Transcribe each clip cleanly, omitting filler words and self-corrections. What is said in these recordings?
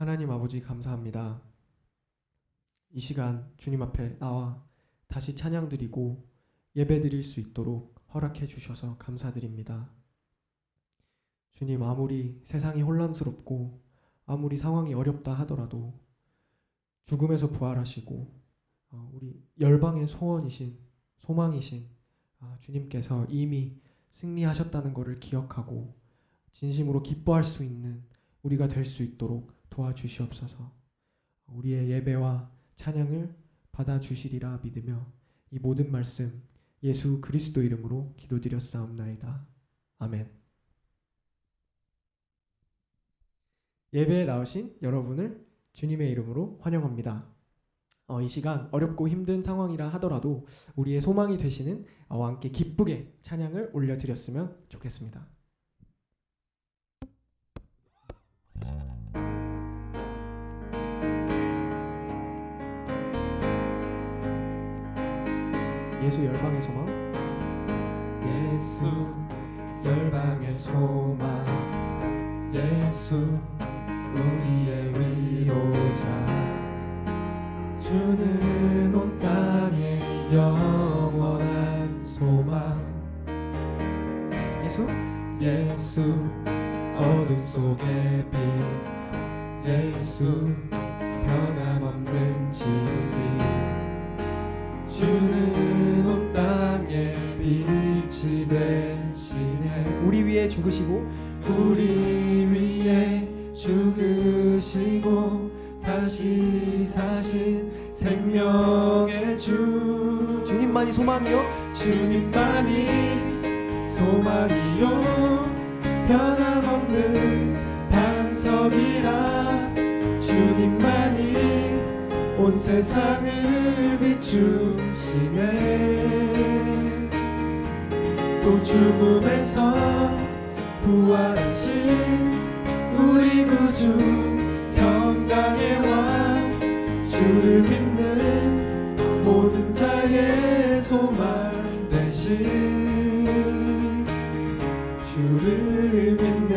하나님 아버지 감사합니다. 이 시간 주님 앞에 나와 다시 찬양드리고 예배드릴 수 있도록 허락해 주셔서 감사드립니다. 주님, 아무리 세상이 혼란스럽고 아무리 상황이 어렵다 하더라도 죽음에서 부활하시고 우리 열방의 소원이신 소망이신 주님께서 이미 승리하셨다는 것을 기억하고 진심으로 기뻐할 수 있는 우리가 될 수 있도록 도와주시옵소서. 우리의 예배와 찬양을 받아주시리라 믿으며 이 모든 말씀 예수 그리스도 이름으로 기도드렸사옵나이다. 아멘. 예배에 나오신 여러분을 주님의 이름으로 환영합니다. 이 시간 어렵고 힘든 상황이라 하더라도 우리의 소망이 되시는 함께 기쁘게 찬양을 올려드렸으면 좋겠습니다. 예수 열방의 소망, 예수 열방의 소망, 예수 우리의 위로자, 주는 온 땅의 영원한 소망. 예수 어둠 속의 빛, 예수 변함없는 진리, 주는 온 땅에 빛이 되시네. 우리 위에 죽으시고 우리 위에 죽으시고 다시 사신 생명의 주, 주님만이 소망이요 주님만이 소망이요 변함없는 반석이라, 주님만이 온 세상을 비추시네. 또 죽음에서 부활하신 우리 구주 평강의 왕, 주를 믿는 모든 자의 소망 되신 주를 믿네.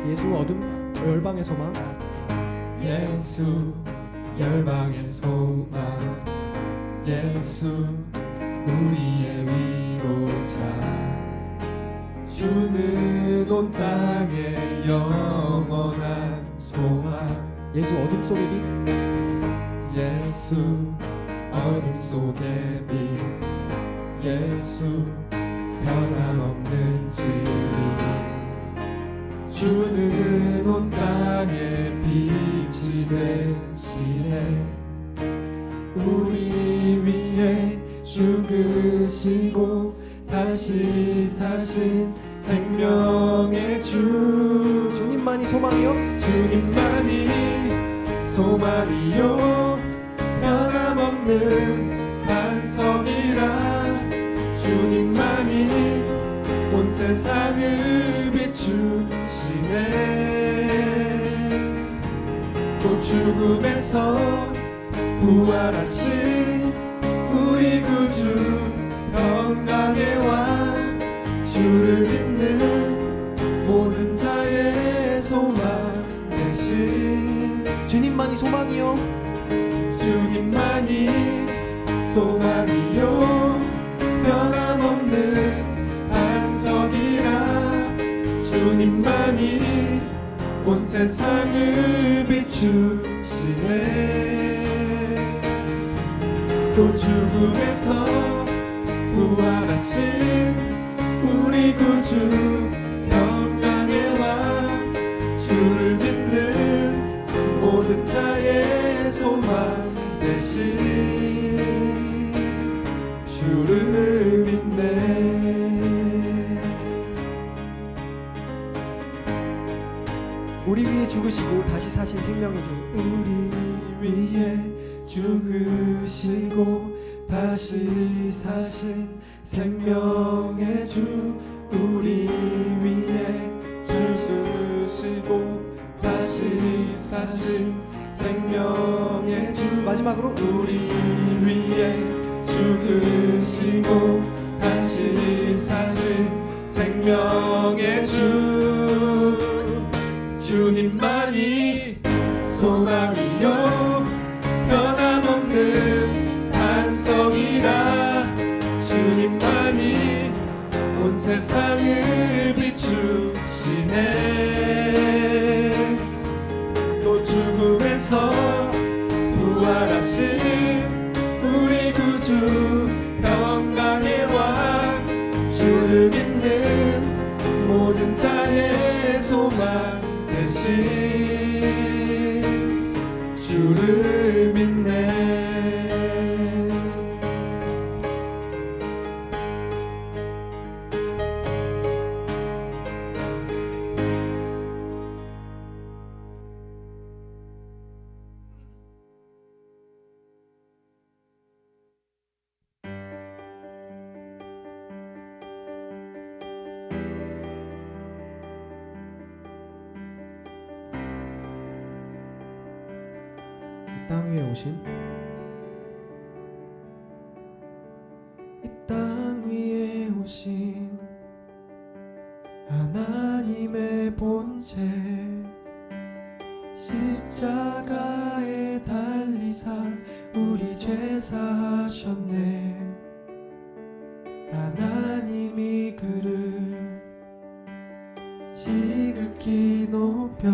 예수 어둠 열방의 소망, 예수 열방의 소망, 예수 우리의 위로자, 주는 온 땅의 영원한 소망. 예수 어둠 속의 빛, 예수 어둠 속의 빛, 예수 변함없는 진리, 주는 온 땅에 빛이 되시네. 우리 위에 죽으시고 다시 사신 생명의 주, 주님만이 소망이요 주님만이 소망이요 변함없는 반석이라, 주님만이 온 세상을 비추시네. 또 죽음에서 부활하신 우리 구주 평강의 왕, 주를 믿는 모든 자의 소망 되신, 주님만이 소망이요 주님만이 소망이요 변함없는 반석이라, 주님만이 온 세상을 비추시네. 또 죽음에서 부활하신 우리 구주 평강의 왕, 주를 믿는 모든 자의 소망 되신 주를 믿네. 우리 위에 죽으시고 다시 사신 생명의 주, 우리 위에 죽으시고 다시 사신 생명의 주, 우리 위에 죽으시고 다시 사신 생명의 주, 마지막으로 우리 위에 죽으시고 다시 사신 생명의 주 주님만이 소망이요 변함없는 반석이라 주님만이 온 세상을 비추시네 또 죽음에서 부활하신 우리 구주 평강의 왕 주를 믿는 모든 자의 소망 대신 주를 믿네 땅 위에 오신 이 땅 위에 오신 하나님의 본체 십자가에 달리사 우리 죄 사하셨네 하나님이 그를 지극히 높여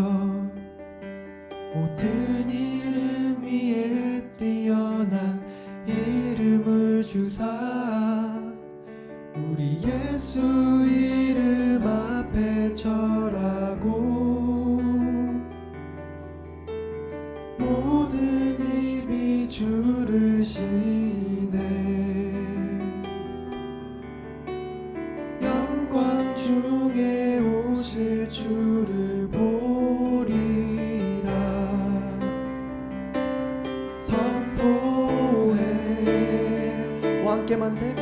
모든 이름 위에 뛰어난 이름을 주사 우리 예수 이름 앞에 절하고 모든 입이 주를 시네 영광 중에 오실 주를 보리라 선포해 왕께 만세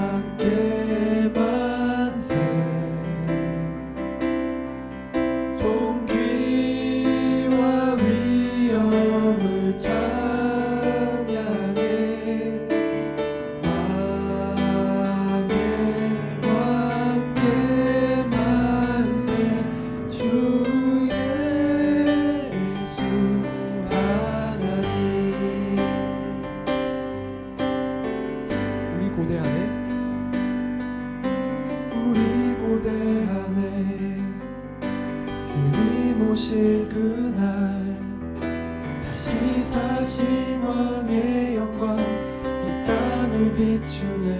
왕께 만세 존귀와 위엄을 찬양해 왕께 만세 주 예수 하나님 우리 고대 안에 주님 오실 그날 다시 사신 왕의 영광 이 땅을 비추네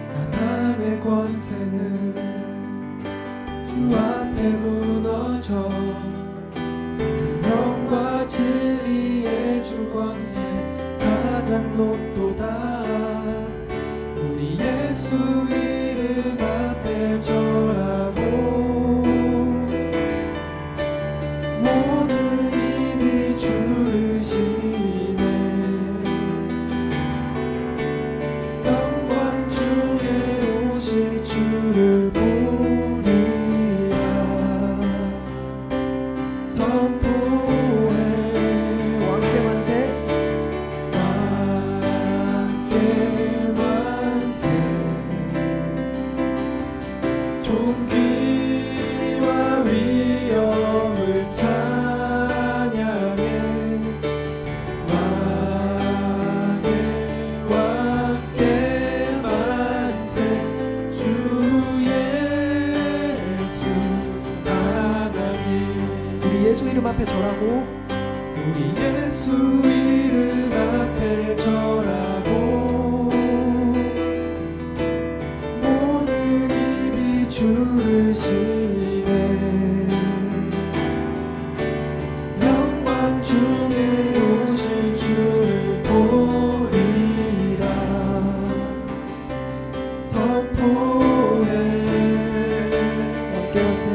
사단의 권세는 주 앞에 무너져 생명과 진리의 주 권세 가장 높도다 우리 예수 이름 앞에 절하고 모든 입이 주를 시네 영광 중에 오실 주를 보리라 선포해 왕께 만세 왕께 만세 존귀와 위엄을 찬양해 왕께 만세 주 예수 하나님 우리 예수 이름 앞에 절하고 우리 예수 이름 앞에 절하고 모든 입이 주를 시네 영광 중에 오실 주를 보리라 선포해 왕께 만세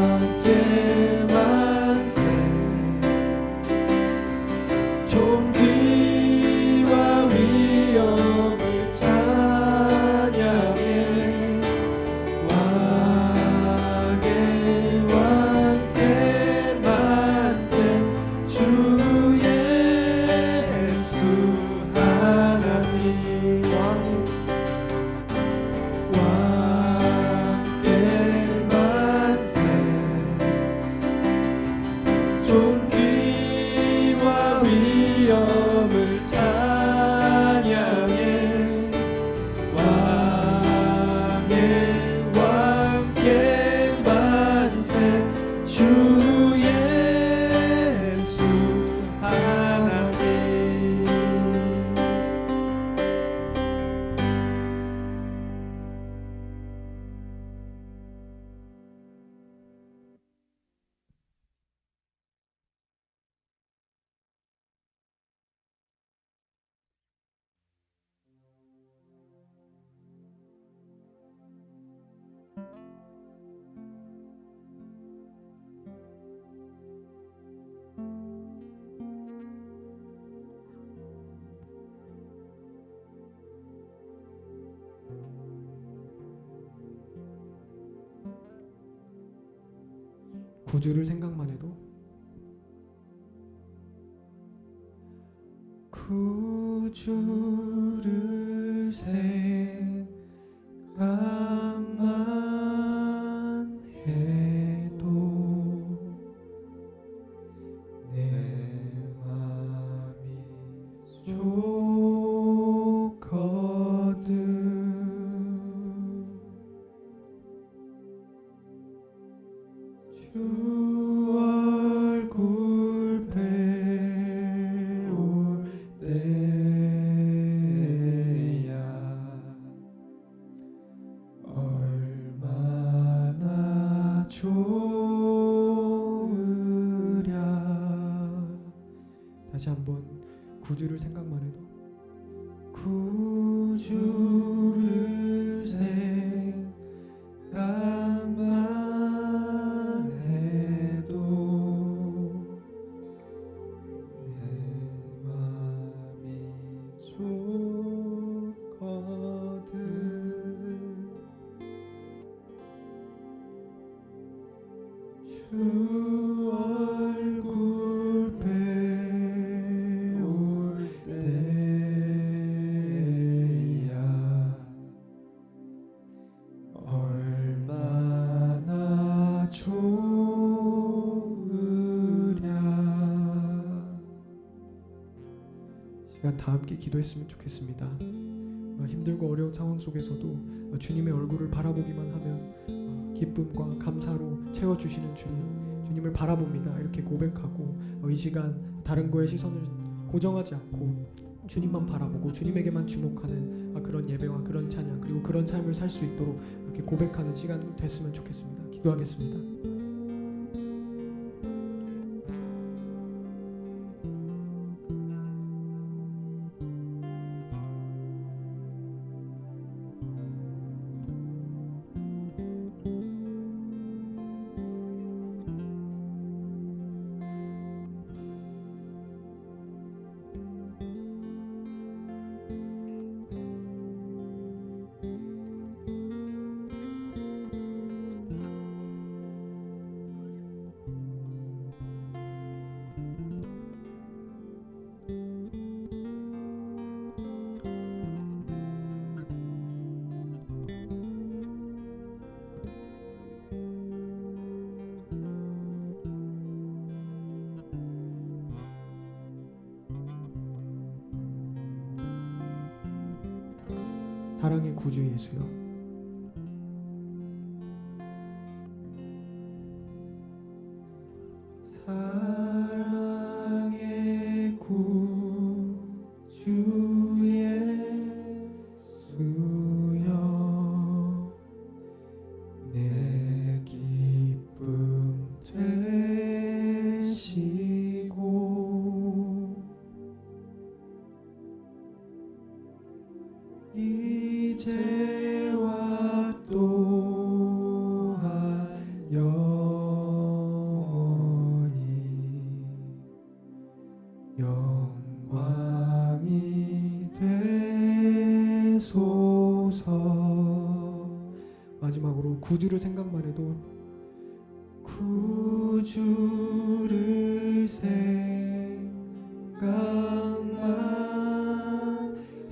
왕께 만세 존귀와 위엄을 찬양해 왕께 예수 하나님. 구주를 생각만 해도 구주를 생각만 해도 내 맘이 좋거든. 주 얼굴 배울 때야 얼마나 좋으랴. 다시 한번 구주를 생각만 해도 구주를 생각만 해도 내 맘이 좋거든. 주 얼굴 배울 때야 얼마나 좋으랴. 시간 다 함께 기도했으면 좋겠습니다. 힘들고 어려운 상황 속에서도 주님의 얼굴을 바라보기만 하면 기쁨과 감사로 채워주시는 주님을 바라봅니다. 이렇게 고백하고 이 시간 다른 거에 시선을 고정하지 않고 주님만 바라보고 주님에게만 주목하는 그런 예배와 그런 찬양 그리고 그런 삶을 살 수 있도록 이렇게 고백하는 시간이 됐으면 좋겠습니다. 기도하겠습니다. 사랑의 구주 예수여, 사랑의 구주 예수여, 내 기쁨 되시고 이제와 또한 영원히 영광이 되소서. 마지막으로 구주를 생각만 해도 구주를 생각만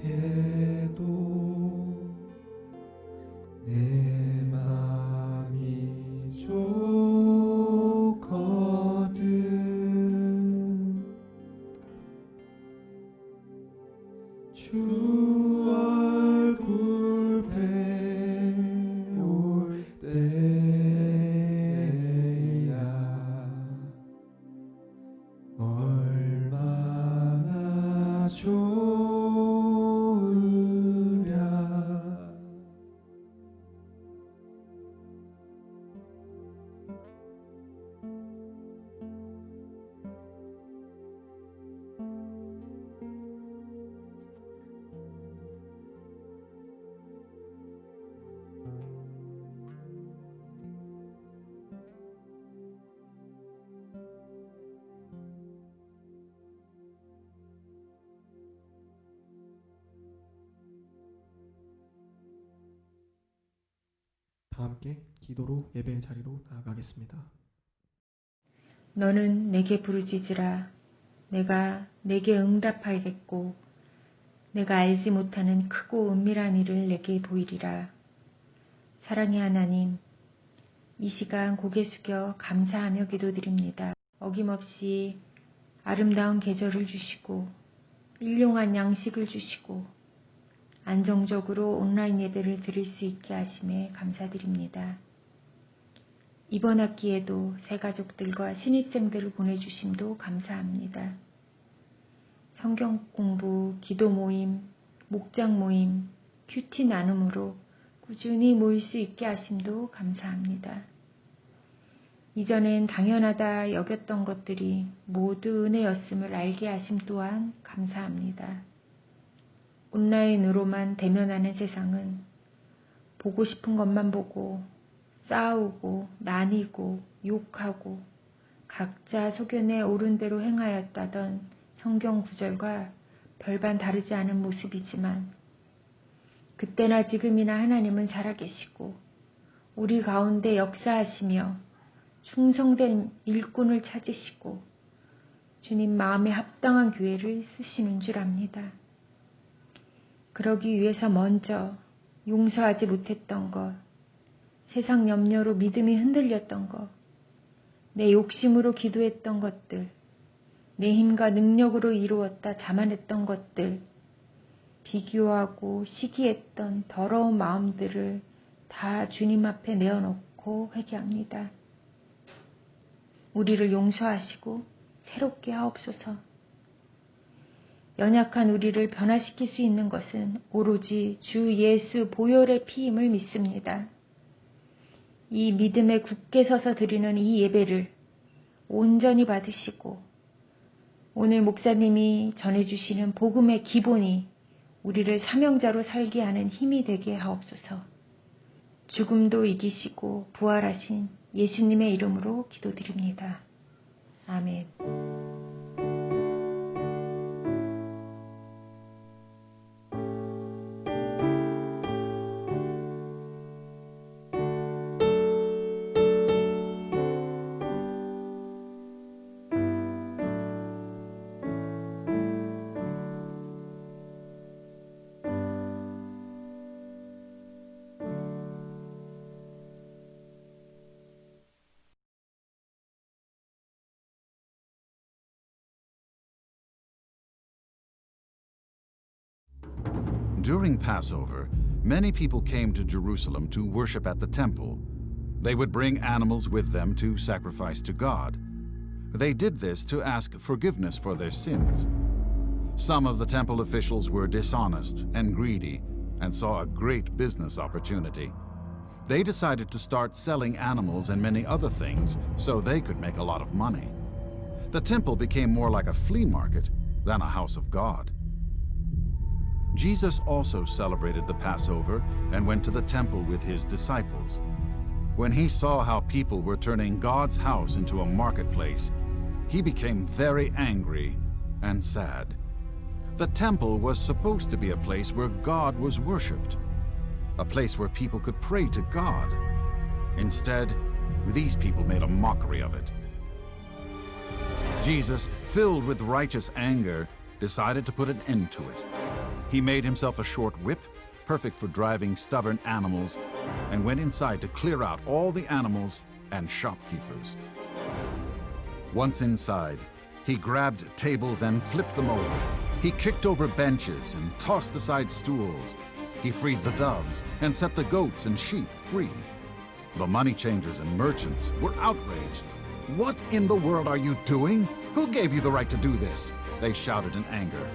해도 내 맘이 좋거든. 주 얼굴 배울 때야 다 함께 기도로 예배의 자리로 나아가겠습니다. 너는 내게 부르짖으라. 내가 내게 응답하겠고 내가 알지 못하는 크고 은밀한 일을 내게 보이리라. 사랑의 하나님, 이 시간 고개 숙여 감사하며 기도드립니다. 어김없이 아름다운 계절을 주시고 일용한 양식을 주시고 안정적으로 온라인 예배를 드릴 수 있게 하심에 감사드립니다. 이번 학기에도 새 가족들과 신입생들을 보내주심도 감사합니다. 성경 공부, 기도 모임, 목장 모임, 큐티 나눔으로 꾸준히 모일 수 있게 하심도 감사합니다. 이전엔 당연하다 여겼던 것들이 모두 은혜였음을 알게 하심 또한 감사합니다. 온라인으로만 대면하는 세상은 보고 싶은 것만 보고 싸우고 나뉘고 욕하고 각자 소견에 옳은 대로 행하였다던 성경 구절과 별반 다르지 않은 모습이지만 그때나 지금이나 하나님은 살아계시고 우리 가운데 역사하시며 충성된 일꾼을 찾으시고 주님 마음에 합당한 교회를 쓰시는 줄 압니다. 그러기 위해서 먼저 용서하지 못했던 것, 세상 염려로 믿음이 흔들렸던 것, 내 욕심으로 기도했던 것들, 내 힘과 능력으로 이루었다 자만했던 것들, 비교하고 시기했던 더러운 마음들을 다 주님 앞에 내어놓고 회개합니다. 우리를 용서하시고 새롭게 하옵소서. 연약한 우리를 변화시킬 수 있는 것은 오로지 주 예수 보혈의 피임을 믿습니다. 이 믿음에 굳게 서서 드리는 이 예배를 온전히 받으시고 오늘 목사님이 전해주시는 복음의 기본이 우리를 사명자로 살게 하는 힘이 되게 하옵소서. 죽음도 이기시고 부활하신 예수님의 이름으로 기도드립니다. 아멘. During Passover, many people came to Jerusalem to worship at the temple. They would bring animals with them to sacrifice to God. They did this to ask forgiveness for their sins. Some of the temple officials were dishonest and greedy and saw a great business opportunity. They decided to start selling animals and many other things so they could make a lot of money. The temple became more like a flea market than a house of God. Jesus also celebrated the Passover and went to the temple with his disciples. When he saw how people were turning God's house into a marketplace, he became very angry and sad. The temple was supposed to be a place where God was worshipped, a place where people could pray to God. Instead, these people made a mockery of it. Jesus, filled with righteous anger, decided to put an end to it. He made himself a short whip, perfect for driving stubborn animals, and went inside to clear out all the animals and shopkeepers. Once inside, he grabbed tables and flipped them over. He kicked over benches and tossed aside stools. He freed the doves and set the goats and sheep free. The money changers and merchants were outraged. "What in the world are you doing? Who gave you the right to do this?" they shouted in anger.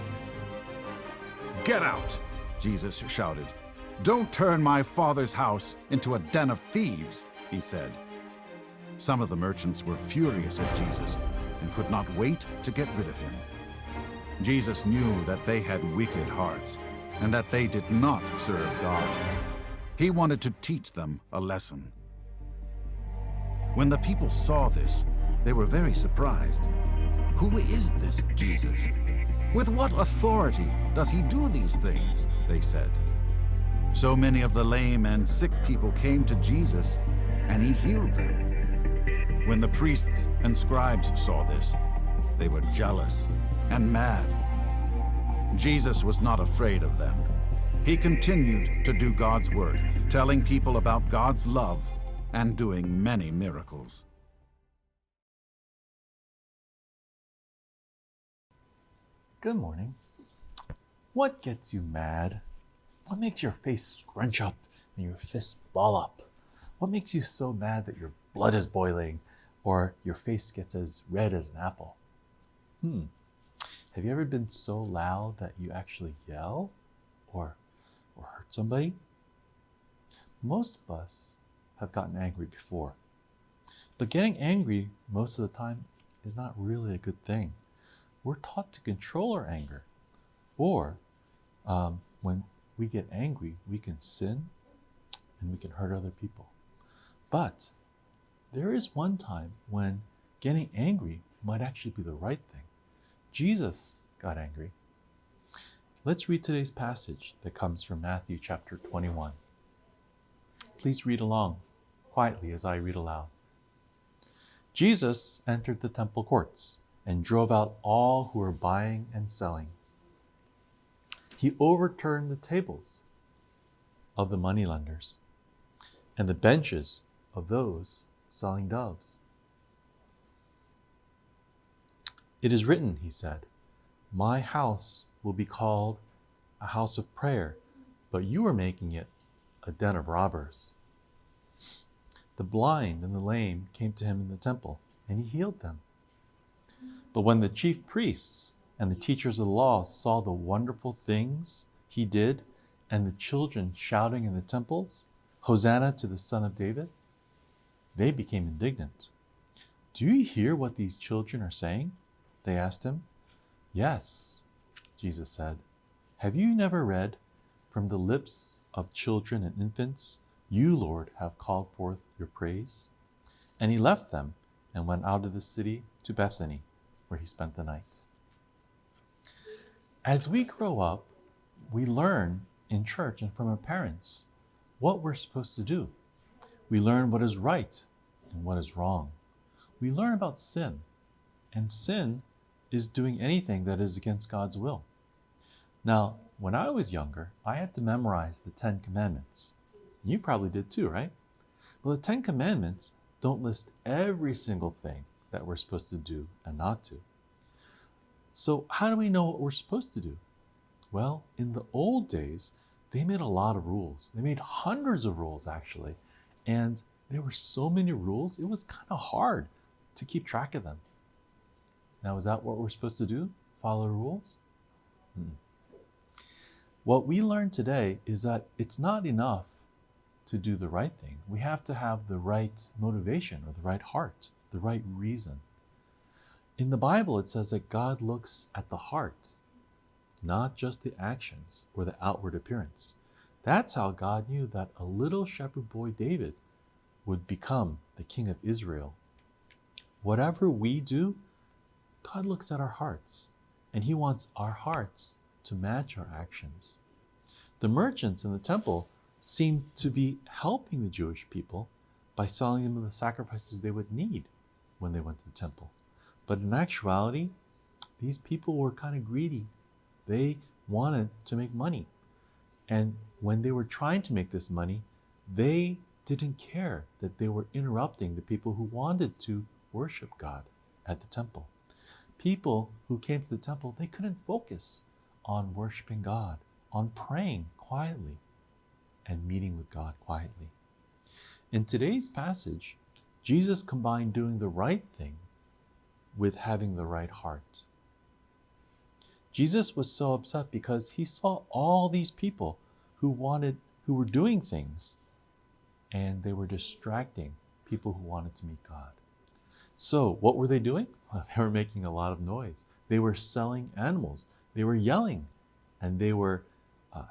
"Get out!" Jesus shouted. "Don't turn my Father's house into a den of thieves," he said. Some of the merchants were furious at Jesus and could not wait to get rid of him. Jesus knew that they had wicked hearts and that they did not serve God. He wanted to teach them a lesson. When the people saw this, they were very surprised. "Who is this Jesus? With what authority does he do these things?" they said. So many of the lame and sick people came to Jesus, and he healed them. When the priests and scribes saw this, they were jealous and mad. Jesus was not afraid of them. He continued to do God's work, telling people about God's love and doing many miracles. Good morning. What gets you mad? What makes your face scrunch up and your fists ball up? What makes you so mad that your blood is boiling or your face gets as red as an apple? Have you ever been so loud that you actually yell or hurt somebody? Most of us have gotten angry before. But getting angry most of the time is not really a good thing. We're taught to control our anger. Or when we get angry, we can sin and we can hurt other people. But there is one time when getting angry might actually be the right thing. Jesus got angry. Let's read today's passage that comes from Matthew chapter 21. Please read along quietly as I read aloud. Jesus entered the temple courts and drove out all who were buying and selling. He overturned the tables of the moneylenders and the benches of those selling doves. It is written, he said, "My house will be called a house of prayer, but you are making it a den of robbers." The blind and the lame came to him in the temple, and he healed them. But when the chief priests and the teachers of the law saw the wonderful things he did and the children shouting in the temples, "Hosanna to the Son of David," they became indignant. "Do you hear what these children are saying?" they asked him. "Yes," Jesus said. "Have you never read, 'From the lips of children and infants, you, Lord, have called forth your praise'?" And he left them and went out of the city to Bethany, where he spent the night. As we grow up, we learn in church and from our parents what we're supposed to do. We learn what is right and what is wrong. We learn about sin, and sin is doing anything that is against God's will. Now, when I was younger, I had to memorize the 10 Commandments. You probably did too, right? Well, the 10 Commandments don't list every single thing that we're supposed to do and not do. So how do we know what we're supposed to do? Well, in the old days, they made a lot of rules. They made hundreds of rules, actually. And there were so many rules, it was kind of hard to keep track of them. Now, is that what we're supposed to do? Follow rules? What we learn today is that it's not enough to do the right thing. We have to have the right motivation or the right heart, the right reason. In the Bible, it says that God looks at the heart, not just the actions or the outward appearance. That's how God knew that a little shepherd boy David would become the king of Israel. Whatever we do, God looks at our hearts, and he wants our hearts to match our actions. The merchants in the temple seemed to be helping the Jewish people by selling them the sacrifices they would need when they went to the temple. But in actuality, these people were kind of greedy. They wanted to make money. And when they were trying to make this money, they didn't care that they were interrupting the people who wanted to worship God at the temple. People who came to the temple, they couldn't focus on worshiping God, on praying quietly and meeting with God quietly. In today's passage, Jesus combined doing the right thing with having the right heart. Jesus was so upset because he saw all these people who were doing things, and they were distracting people who wanted to meet God. So what were they doing? Well, they were making a lot of noise. They were selling animals. They were yelling, and they were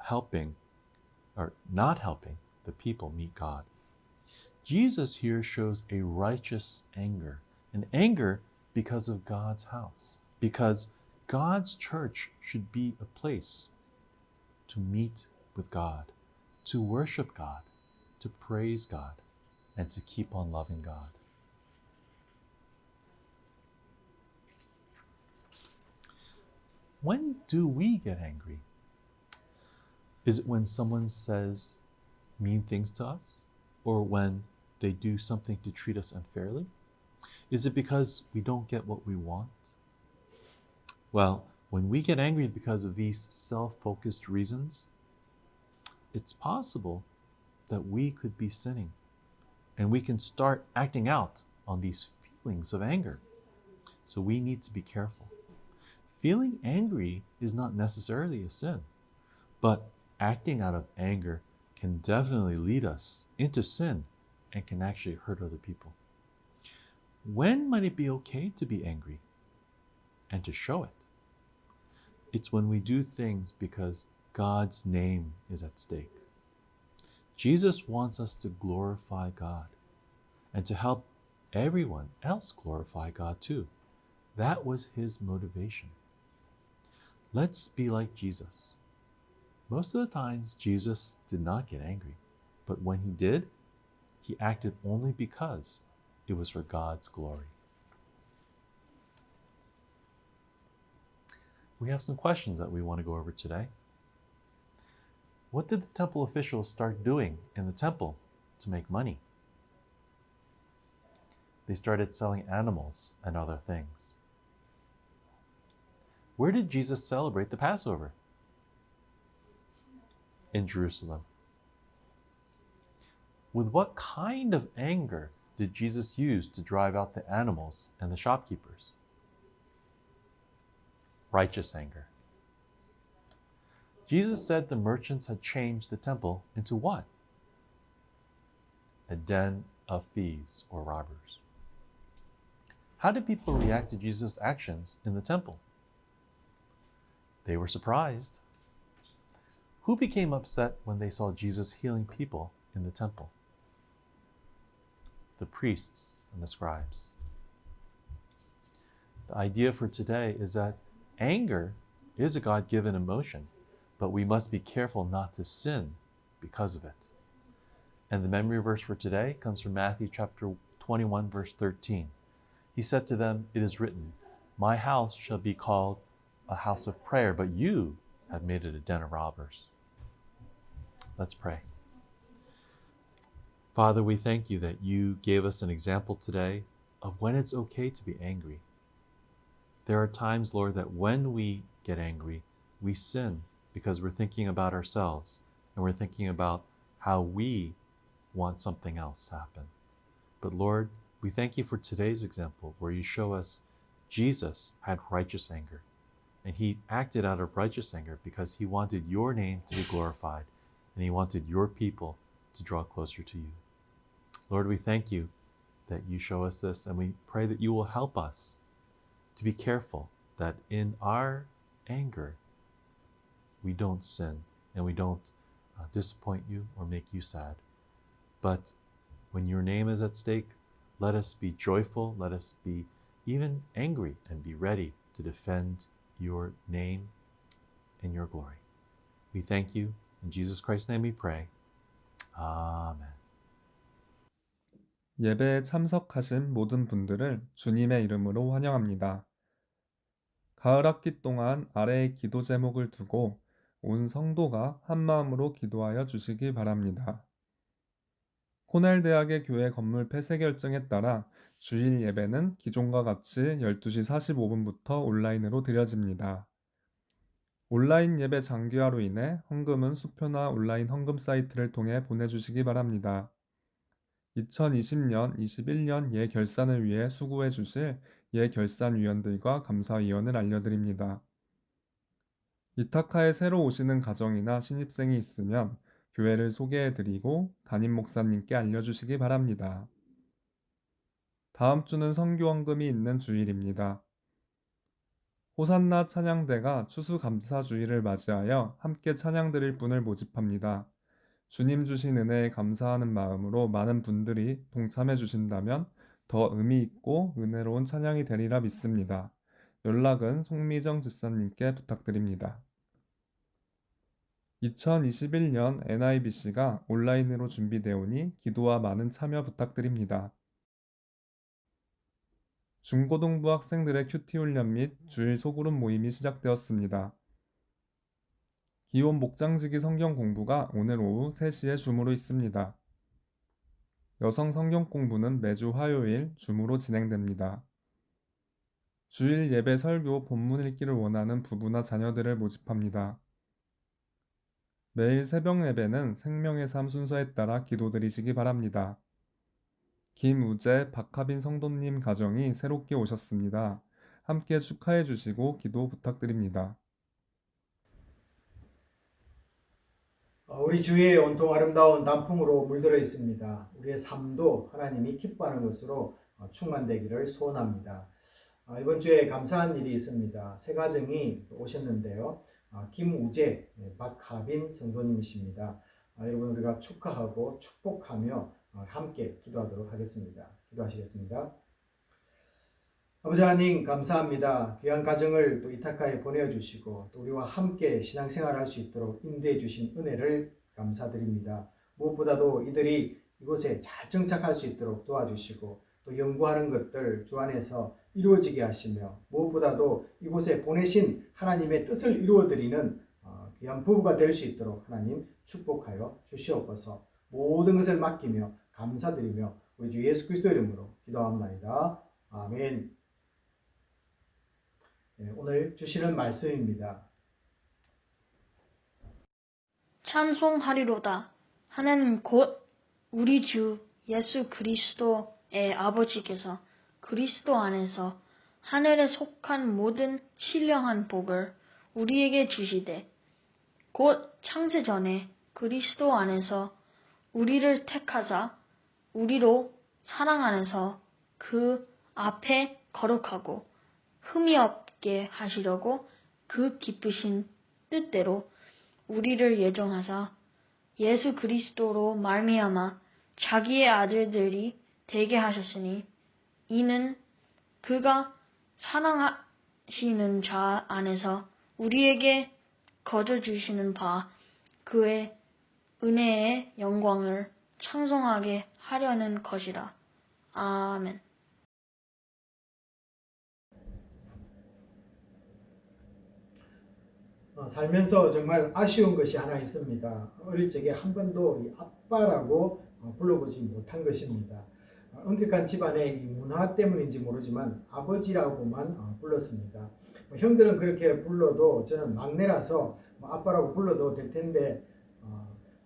helping or not helping the people meet God. Jesus here shows a righteous anger, an anger because of God's house, because God's church should be a place to meet with God, to worship God, to praise God, and to keep on loving God. When do we get angry? Is it when someone says mean things to us? Or when they do something to treat us unfairly? Is it because we don't get what we want? Well, when we get angry because of these self-focused reasons, it's possible that we could be sinning, and we can start acting out on these feelings of anger. So we need to be careful. Feeling angry is not necessarily a sin, but acting out of anger can definitely lead us into sin and can actually hurt other people. When might it be okay to be angry and to show it? It's when we do things because God's name is at stake. Jesus wants us to glorify God and to help everyone else glorify God too. That was his motivation. Let's be like Jesus. Most of the times, Jesus did not get angry, but when he did, he acted only because it was for God's glory. We have some questions that we want to go over today. What did the temple officials start doing in the temple to make money? They started selling animals and other things. Where did Jesus celebrate the Passover? In Jerusalem. With what kind of anger did Jesus use to drive out the animals and the shopkeepers? Righteous anger. Jesus said the merchants had changed the temple into what? A den of thieves or robbers. How did people react to Jesus' actions in the temple? They were surprised. Who became upset when they saw Jesus healing people in the temple? The priests and the scribes. The idea for today is that anger is a God-given emotion, but we must be careful not to sin because of it. And the memory verse for today comes from Matthew chapter 21, verse 13. He said to them, "It is written, 'My house shall be called a house of prayer, but you have made it a den of robbers.'" Let's pray. Father, we thank you that you gave us an example today of when it's okay to be angry. There are times, Lord, that when we get angry, we sin because we're thinking about ourselves and we're thinking about how we want something else to happen. But Lord, we thank you for today's example where you show us Jesus had righteous anger, and he acted out of righteous anger because he wanted your name to be glorified and he wanted your people to draw closer to you. Lord, we thank you that you show us this, and we pray that you will help us to be careful that in our anger, we don't sin and we don't disappoint you or make you sad. But when your name is at stake, let us be joyful, let us be even angry and be ready to defend your name and your glory. We thank you. In Jesus Christ's name we pray. 아멘. 예배에 참석하신 모든 분들을 주님의 이름으로 환영합니다. 가을 학기 동안 아래의 기도 제목을 두고 온 성도가 한마음으로 기도하여 주시기 바랍니다. 코넬 대학의 교회 건물 폐쇄 결정에 따라 주일 예배는 기존과 같이 12시 45분부터 온라인으로 드려집니다. 온라인 예배 장기화로 인해 헌금은 수표나 온라인 헌금 사이트를 통해 보내주시기 바랍니다. 2020년, 21년 예결산을 위해 수고해 주실 예결산위원들과 감사위원을 알려드립니다. 이타카에 새로 오시는 가정이나 신입생이 있으면 교회를 소개해드리고 담임 목사님께 알려주시기 바랍니다. 다음 주는 선교헌금이 있는 주일입니다. 호산나 찬양대가 추수감사주일을 맞이하여 함께 찬양드릴 분을 모집합니다. 주님 주신 은혜에 감사하는 마음으로 많은 분들이 동참해 주신다면 더 의미 있고 은혜로운 찬양이 되리라 믿습니다. 연락은 송미정 집사님께 부탁드립니다. 2021년 NIBC가 온라인으로 준비되오니 기도와 많은 참여 부탁드립니다. 중고등부 학생들의 큐티 훈련 및 주일 소그룹 모임이 시작되었습니다. 기혼 목장지기 성경 공부가 오늘 오후 3시에 줌으로 있습니다. 여성 성경 공부는 매주 화요일 줌으로 진행됩니다. 주일 예배 설교 본문 읽기를 원하는 부부나 자녀들을 모집합니다. 매일 새벽 예배는 생명의 삶 순서에 따라 기도드리시기 바랍니다. 김우재, 박하빈 성도님 가정이 새롭게 오셨습니다. 함께 축하해 주시고 기도 부탁드립니다. 우리 주위에 온통 아름다운 단풍으로 물들어 있습니다. 우리의 삶도 하나님이 기뻐하는 것으로 충만되기를 소원합니다. 이번 주에 감사한 일이 있습니다. 세 가정이 오셨는데요. 김우재, 박하빈 성도님이십니다. 여러분 우리가 축하하고 축복하며 함께 기도하도록 하겠습니다. 기도하시겠습니다. 아버지 하나님 감사합니다. 귀한 가정을 또 이타카에 보내주시고 또 우리와 함께 신앙생활을 할 수 있도록 인도해 주신 은혜를 감사드립니다. 무엇보다도 이들이 이곳에 잘 정착할 수 있도록 도와주시고 또 연구하는 것들 주 안에서 이루어지게 하시며 무엇보다도 이곳에 보내신 하나님의 뜻을 이루어드리는 귀한 부부가 될 수 있도록 하나님 축복하여 주시옵소서. 모든 것을 맡기며 감사드리며 우리 주 예수 그리스도 이름으로 기도합니다. 아멘. 오늘 주시는 말씀입니다. 찬송하리로다. 하나님 곧 우리 주 예수 그리스도의 아버지께서 그리스도 안에서 하늘에 속한 모든 신령한 복을 우리에게 주시되 곧 창세 전에 그리스도 안에서 우리를 택하사 우리로 사랑 안에서 그 앞에 거룩하고 흠이 없게 하시려고 그 기쁘신 뜻대로 우리를 예정하사 예수 그리스도로 말미암아 자기의 아들들이 되게 하셨으니 이는 그가 사랑하시는 자 안에서 우리에게 거저 주시는 바 그의 은혜의 영광을 찬송하게 하려는 것이라. 아멘. 살면서 정말 아쉬운 것이 하나 있습니다. 어릴 적에 한 번도 이 아빠라고 불러보지 못한 것입니다. 엄격한 집안의 이 문화 때문인지 모르지만 아버지라고만 불렀습니다. 형들은 그렇게 불러도 저는 막내라서 아빠라고 불러도 될 텐데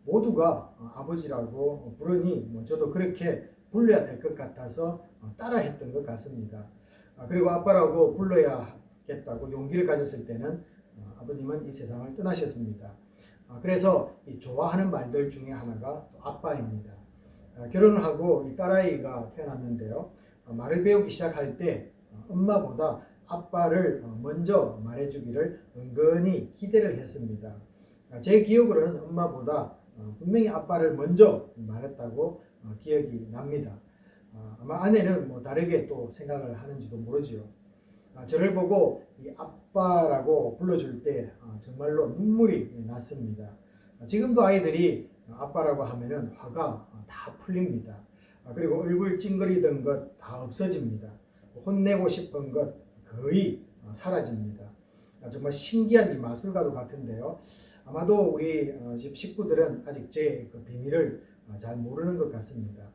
모두가 아버지라고 부르니 저도 그렇게 불러야 될 것 같아서 따라했던 것 같습니다. 그리고 아빠라고 불러야겠다고 용기를 가졌을 때는 아버님은 이 세상을 떠나셨습니다. 그래서 이 좋아하는 말들 중에 하나가 아빠입니다. 결혼을 하고 이 딸아이가 태어났는데요. 말을 배우기 시작할 때 엄마보다 아빠를 먼저 말해주기를 은근히 기대를 했습니다. 제 기억으로는 엄마보다 분명히 아빠를 먼저 말했다고 기억이 납니다. 아마 아내는 다르게 또 생각을 하는지도 모르지요. 저를 보고 이 아빠라고 불러줄 때 정말로 눈물이 났습니다. 지금도 아이들이 아빠라고 하면은 화가 다 풀립니다. 그리고 얼굴 찡그리던 것 다 없어집니다. 혼내고 싶은 것 거의 사라집니다. 정말 신기한 이 마술과도 같은데요. 아마도 우리 집 식구들은 아직 제 그 비밀을 잘 모르는 것 같습니다.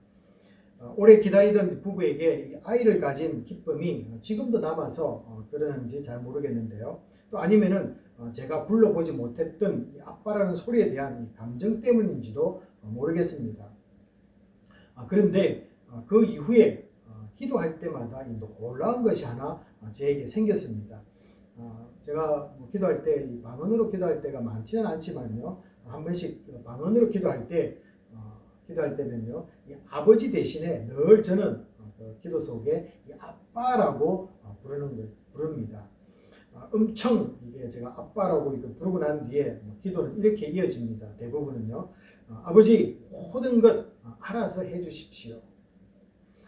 오래 기다리던 부부에게 아이를 가진 기쁨이 지금도 남아서 그러는지 잘 모르겠는데요. 또 아니면은 제가 불러보지 못했던 이 아빠라는 소리에 대한 이 감정 때문인지도 모르겠습니다. 그런데 그 이후에 기도할 때마다 이 놀라운 것이 하나 저에게 생겼습니다. 제가 기도할 때 만원으로 기도할 때가 많지는 않지만요. 한 번씩 만원으로 기도할 때면요, 이 아버지 대신에 늘 저는 기도 속에 이 아빠라고 부릅니다. 엄청 이게 제가 아빠라고 부르고 난 뒤에 기도는 이렇게 이어집니다. 대부분은요, 아버지 모든 것 알아서 해주십시오.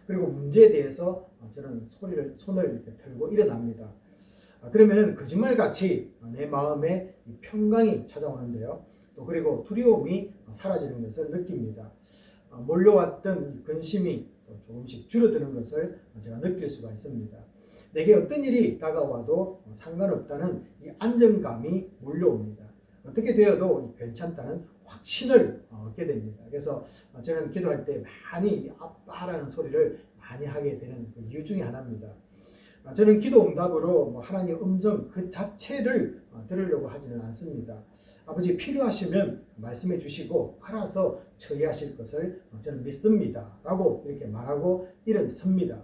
그리고 문제에 대해서 저는 손을 이렇게 들고 일어납니다. 그러면은 거짓말같이 내 마음에 평강이 찾아오는데요. 또 그리고 두려움이 사라지는 것을 느낍니다. 몰려왔던 이 근심이 또 조금씩 줄어드는 것을 제가 느낄 수가 있습니다. 내게 어떤 일이 다가와도 상관없다는 이 안정감이 몰려옵니다. 어떻게 되어도 괜찮다는 확신을 얻게 됩니다. 그래서 저는 기도할 때 많이 아빠라는 소리를 많이 하게 되는 그 이유 중에 하나입니다. 저는 기도 응답으로 하나님의 음성 그 자체를 들으려고 하지는 않습니다. 아버지 필요하시면 말씀해 주시고 알아서 처리하실 것을 저는 믿습니다. 라고 이렇게 말하고 일어섭니다.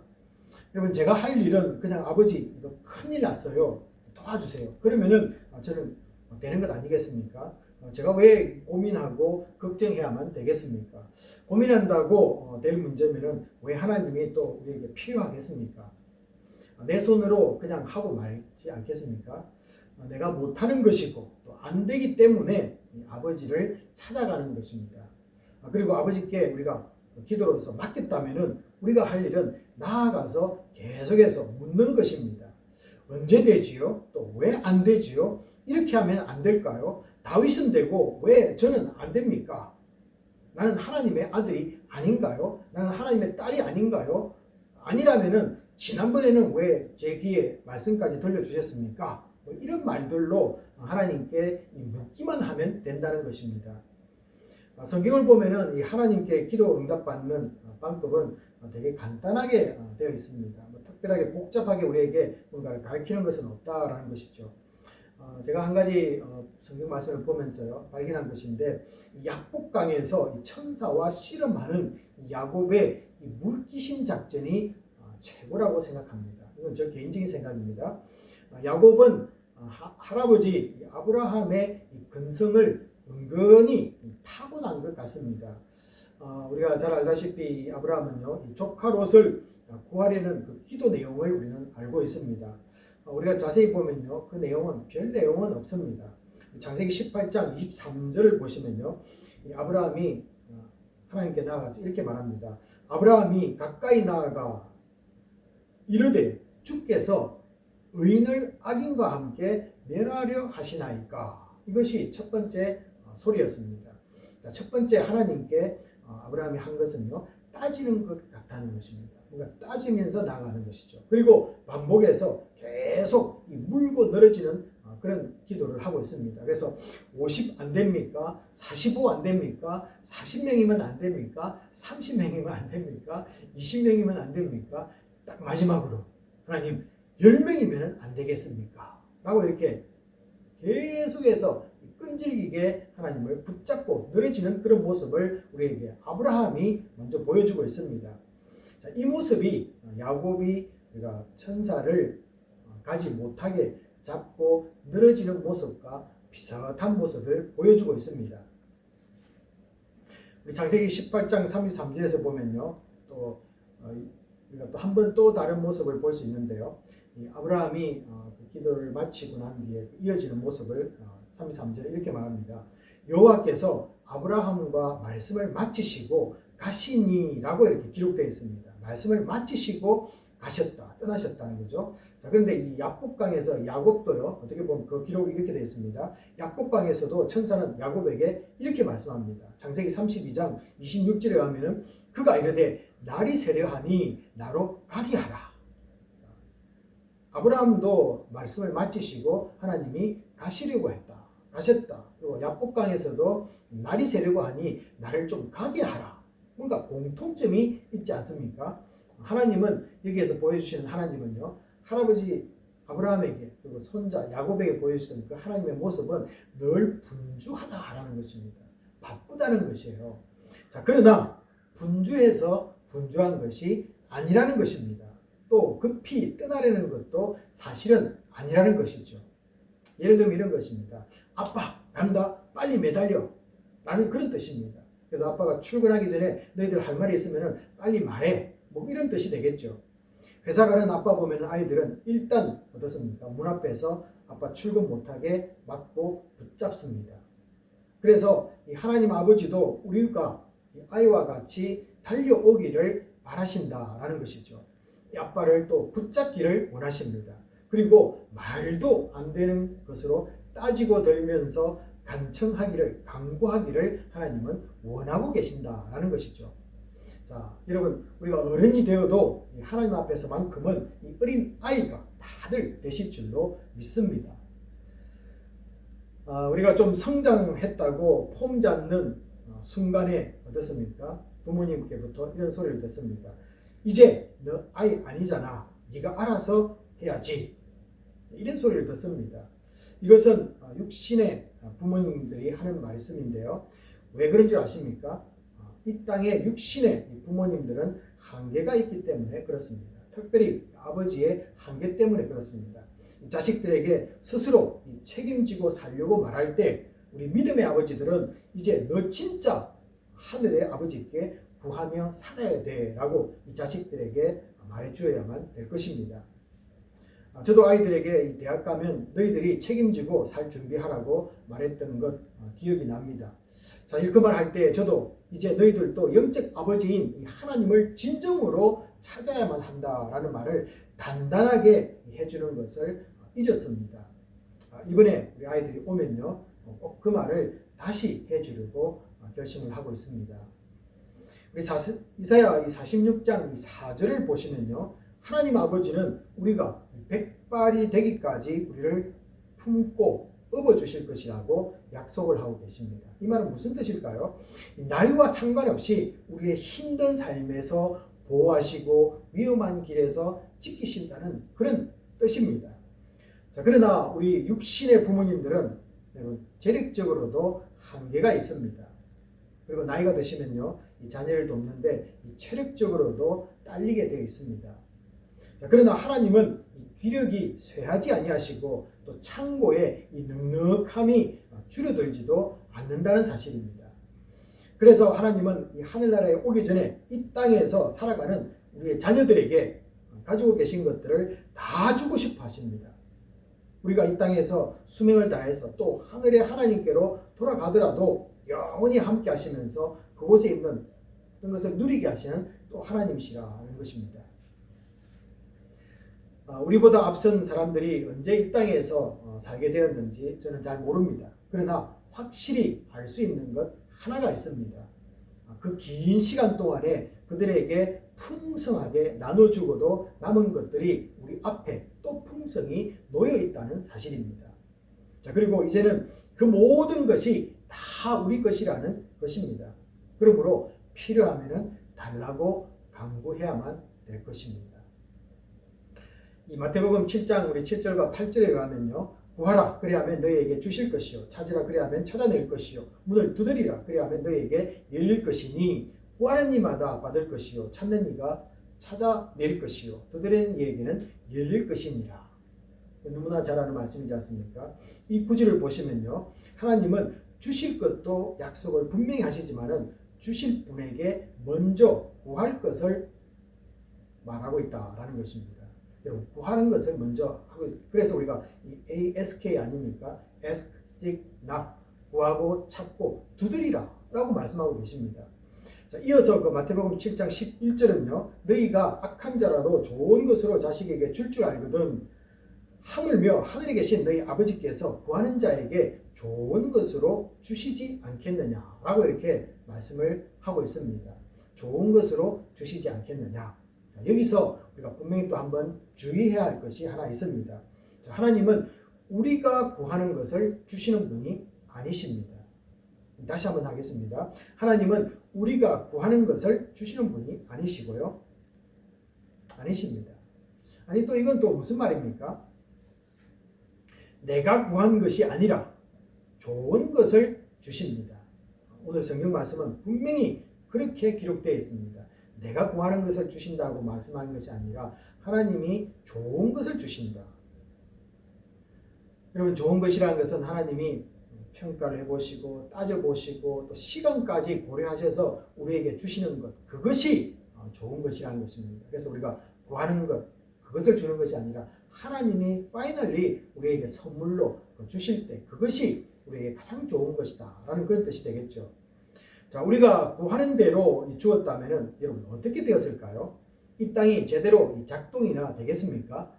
여러분 제가 할 일은 그냥 아버지 이거 큰일 났어요. 도와주세요. 그러면은 저는 되는 것 아니겠습니까? 제가 왜 고민하고 걱정해야만 되겠습니까? 고민한다고 될 문제면은 왜 하나님이 또 우리에게 필요하겠습니까? 내 손으로 그냥 하고 말지 않겠습니까? 내가 못하는 것이고 또 안 되기 때문에 아버지를 찾아가는 것입니다. 그리고 아버지께 우리가 기도로서 맡겼다면은 우리가 할 일은 나아가서 계속해서 묻는 것입니다. 언제 되지요? 또 왜 안 되지요? 이렇게 하면 안 될까요? 다윗은 되고 왜 저는 안 됩니까? 나는 하나님의 아들이 아닌가요? 나는 하나님의 딸이 아닌가요? 아니라면은 지난번에는 왜 제 귀에 말씀까지 들려주셨습니까? 이런 말들로 하나님께 묻기만 하면 된다는 것입니다. 성경을 보면은 이 하나님께 기도 응답받는 방법은 되게 간단하게 되어 있습니다. 특별하게 복잡하게 우리에게 뭔가를 가르치는 것은 없다라는 것이죠. 제가 한 가지 성경 말씀을 보면서요 발견한 것인데 약복강에서 이 천사와 씨름하는 야곱의 이 물귀신 작전이 최고라고 생각합니다. 이건 저 개인적인 생각입니다. 야곱은 할아버지 아브라함의 이 근성을 은근히 타고난 것 같습니다. 우리가 잘 알다시피 아브라함은요 이 조카 롯을 구하려는 그 기도 내용을 우리는 알고 있습니다. 우리가 자세히 보면요 그 내용은 별 내용은 없습니다. 창세기 18장 23절을 보시면요 이 아브라함이 하나님께 나아가서 이렇게 말합니다. 아브라함이 가까이 나아가 이르되 주께서 의인을 악인과 함께 멸하려 하시나이까. 이것이 첫 번째 소리였습니다. 첫 번째 하나님께 아브라함이 한 것은요 따지는 것 같다는 것입니다. 그러니까 따지면서 나아가는 것이죠. 그리고 반복해서 계속 물고 늘어지는 그런 기도를 하고 있습니다. 그래서 50 안 됩니까? 45 안 됩니까? 40명이면 안 됩니까? 30명이면 안 됩니까? 20명이면 안 됩니까? 딱 마지막으로 하나님 10명이면 안 되겠습니까? 라고 이렇게 계속해서 끈질기게 하나님을 붙잡고 늘어지는 그런 모습을 우리에게 아브라함이 먼저 보여주고 있습니다. 자, 이 모습이 야곱이 우리가 천사를 가지 못하게 잡고 늘어지는 모습과 비슷한 모습을 보여주고 있습니다. 우리 창세기 18장 33절에서 보면요, 또 우리가 또 한 번 또 다른 모습을 볼 수 있는데요. 이 아브라함이 그 기도를 마치고 난 뒤에 이어지는 모습을 33절에 이렇게 말합니다. 여호와께서 아브라함과 말씀을 마치시고 가시니라고 이렇게 기록되어 있습니다. 말씀을 마치시고 가셨다, 떠나셨다는 거죠. 자, 그런데 이 약복강에서 야곱도요, 어떻게 보면 그 기록이 이렇게 되어 있습니다. 약복강에서도 천사는 야곱에게 이렇게 말씀합니다. 창세기 32장 26절에 가면은 그가 이르되 날이 세려하니 나로 가게 하라. 아브라함도 말씀을 마치시고 하나님이 가시려고 했다. 가셨다. 그리고 약복강에서도 날이 새려고 하니 나를 좀 가게 하라. 뭔가 공통점이 있지 않습니까? 하나님은 여기에서 보여주시는 하나님은요. 할아버지 아브라함에게 그리고 손자 야곱에게 보여주시는 그 하나님의 모습은 늘 분주하다라는 것입니다. 바쁘다는 것이에요. 자, 그러나 분주해서 분주한 것이 아니라는 것입니다. 또 급히 떠나려는 것도 사실은 아니라는 것이죠. 예를 들면 이런 것입니다. 아빠 간다 빨리 매달려 라는 그런 뜻입니다. 그래서 아빠가 출근하기 전에 너희들 할 말이 있으면 빨리 말해 뭐 이런 뜻이 되겠죠. 회사 가는 아빠 보면 아이들은 일단 어떻습니까? 문 앞에서 아빠 출근 못하게 막고 붙잡습니다. 그래서 이 하나님 아버지도 우리가 아이와 같이 달려오기를 바라신다라는 것이죠. 이 아빠를 또 붙잡기를 원하십니다. 그리고 말도 안 되는 것으로 따지고 들면서 간청하기를, 강구하기를 하나님은 원하고 계신다라는 것이죠. 자, 여러분, 우리가 어른이 되어도 하나님 앞에서만큼은 이 어린 아이가 다들 되실 줄로 믿습니다. 우리가 좀 성장했다고 폼 잡는 순간에 어떻습니까? 부모님께부터 이런 소리를 듣습니다. 이제 너 아이 아니잖아. 네가 알아서 해야지. 이런 소리를 듣습니다. 이것은 육신의 부모님들이 하는 말씀인데요. 왜 그런 줄 아십니까? 이 땅에 육신의 부모님들은 한계가 있기 때문에 그렇습니다. 특별히 아버지의 한계 때문에 그렇습니다. 자식들에게 스스로 책임지고 살려고 말할 때 우리 믿음의 아버지들은 이제 너 진짜 하늘의 아버지께 구하며 살아야 돼 라고 이 자식들에게 말해주어야만 될 것입니다. 저도 아이들에게 대학 가면 너희들이 책임지고 살 준비하라고 말했던 것 기억이 납니다. 사실 그 말 할 때 저도 이제 너희들도 영적 아버지인 하나님을 진정으로 찾아야만 한다라는 말을 단단하게 해주는 것을 잊었습니다. 이번에 우리 아이들이 오면요, 꼭 그 말을 다시 해주려고 결심을 하고 있습니다. 우리 이사야 46장 4절을 보시면요, 하나님 아버지는 우리가 백발이 되기까지 우리를 품고 업어주실 것이라고 약속을 하고 계십니다. 이 말은 무슨 뜻일까요? 나이와 상관없이 우리의 힘든 삶에서 보호하시고 위험한 길에서 지키신다는 그런 뜻입니다. 자, 그러나 우리 육신의 부모님들은 재력적으로도 한계가 있습니다. 그리고 나이가 드시면요, 이 자녀를 돕는데 이 체력적으로도 딸리게 되어 있습니다. 자, 그러나 하나님은 이 기력이 쇠하지 아니하시고 또 창고에 이 넉넉함이 줄어들지도 않는다는 사실입니다. 그래서 하나님은 이 하늘나라에 오기 전에 이 땅에서 살아가는 우리의 자녀들에게 가지고 계신 것들을 다 주고 싶어 하십니다. 우리가 이 땅에서 수명을 다해서 또 하늘의 하나님께로 돌아가더라도 영원히 함께 하시면서 그곳에 있는 어떤 것을 누리게 하시는 또 하나님이시라는 것입니다. 우리보다 앞선 사람들이 언제 이 땅에서 살게 되었는지 저는 잘 모릅니다. 그러나 확실히 알 수 있는 것 하나가 있습니다. 그 긴 시간 동안에 그들에게 풍성하게 나눠주고도 남은 것들이 우리 앞에 또 풍성히 놓여 있다는 사실입니다. 자, 그리고 이제는 그 모든 것이 다 우리 것이라는 것입니다. 그러므로 필요하면은 달라고 강구해야만 될 것입니다. 이 마태복음 7장 우리 7절과 8절에 가면요, 구하라 그리하면 너희에게 주실 것이요, 찾으라 그리하면 찾아낼 것이요, 문을 두드리라 그리하면 너희에게 열릴 것이니 구하는 이마다 받을 것이요, 찾는 이가 찾아낼 것이요, 두드리는 이에게는 열릴 것이니라. 너무나 잘 아는 말씀이지 않습니까? 이 구절을 보시면요, 하나님은 주실 것도 약속을 분명히 하시지만은 주실 분에게 먼저 구할 것을 말하고 있다라는 것입니다. 여러분, 구하는 것을 먼저 하고, 그래서 우리가 이 ASK 아닙니까? Ask, seek, knock. 구하고 찾고 두드리라 라고 말씀하고 계십니다. 자, 이어서 그 마태복음 7장 11절은요, 너희가 악한 자라도 좋은 것으로 자식에게 줄 줄 알거든 하물며 하늘에 계신 너희 아버지께서 구하는 자에게 좋은 것으로 주시지 않겠느냐 라고 이렇게 말씀을 하고 있습니다. 좋은 것으로 주시지 않겠느냐. 자, 여기서 우리가 분명히 또 한번 주의해야 할 것이 하나 있습니다. 자, 하나님은 우리가 구하는 것을 주시는 분이 아니십니다. 다시 한번 하겠습니다. 하나님은 우리가 구하는 것을 주시는 분이 아니시고요. 아니십니다. 아니, 또 이건 또 무슨 말입니까? 내가 구한 것이 아니라 좋은 것을 주십니다. 오늘 성경 말씀은 분명히 그렇게 기록되어 있습니다. 내가 구하는 것을 주신다고 말씀하는 것이 아니라 하나님이 좋은 것을 주신다. 여러분, 좋은 것이라는 것은 하나님이 평가를 해보시고 따져보시고 또 시간까지 고려하셔서 우리에게 주시는 것, 그것이 좋은 것이라는 것입니다. 그래서 우리가 구하는 것, 그것을 주는 것이 아니라 하나님이 파이널리 우리에게 선물로 주실 때 그것이 우리에게 가장 좋은 것이다 라는 그런 뜻이 되겠죠. 자, 우리가 구하는 대로 주었다면 여러분 어떻게 되었을까요? 이 땅이 제대로 작동이나 되겠습니까?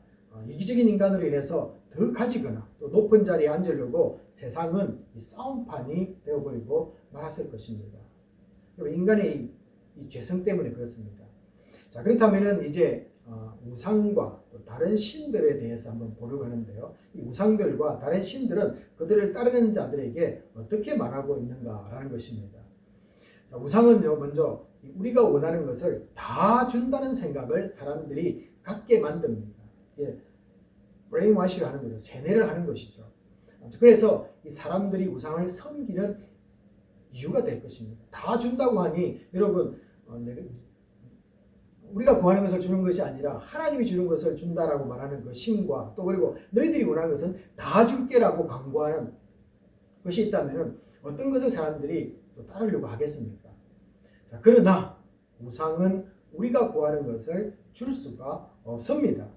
이기적인 인간으로 인해서 더 가지거나 또 높은 자리에 앉으려고 세상은 이 싸움판이 되어버리고 말았을 것입니다. 인간의 이 죄성 때문에 그렇습니다. 자, 그렇다면은 이제 우상과 또 다른 신들에 대해서 한번 보려고 하는데요. 이 우상들과 다른 신들은 그들을 따르는 자들에게 어떻게 말하고 있는가라는 것입니다. 자, 우상은요, 먼저 우리가 원하는 것을 다 준다는 생각을 사람들이 갖게 만듭니다. 예, 브레인와시를 하는 거죠. 세뇌를 하는 것이죠. 그래서 이 사람들이 우상을 섬기는 이유가 될 것입니다. 다 준다고 하니 여러분 우리가 구하는 것을 주는 것이 아니라 하나님이 주는 것을 준다라고 말하는 그 신과 또 그리고 너희들이 원하는 것은 다 줄게라고 강구하는 것이 있다면 어떤 것을 사람들이 또 따르려고 하겠습니까? 자, 그러나 우상은 우리가 구하는 것을 줄 수가 없습니다.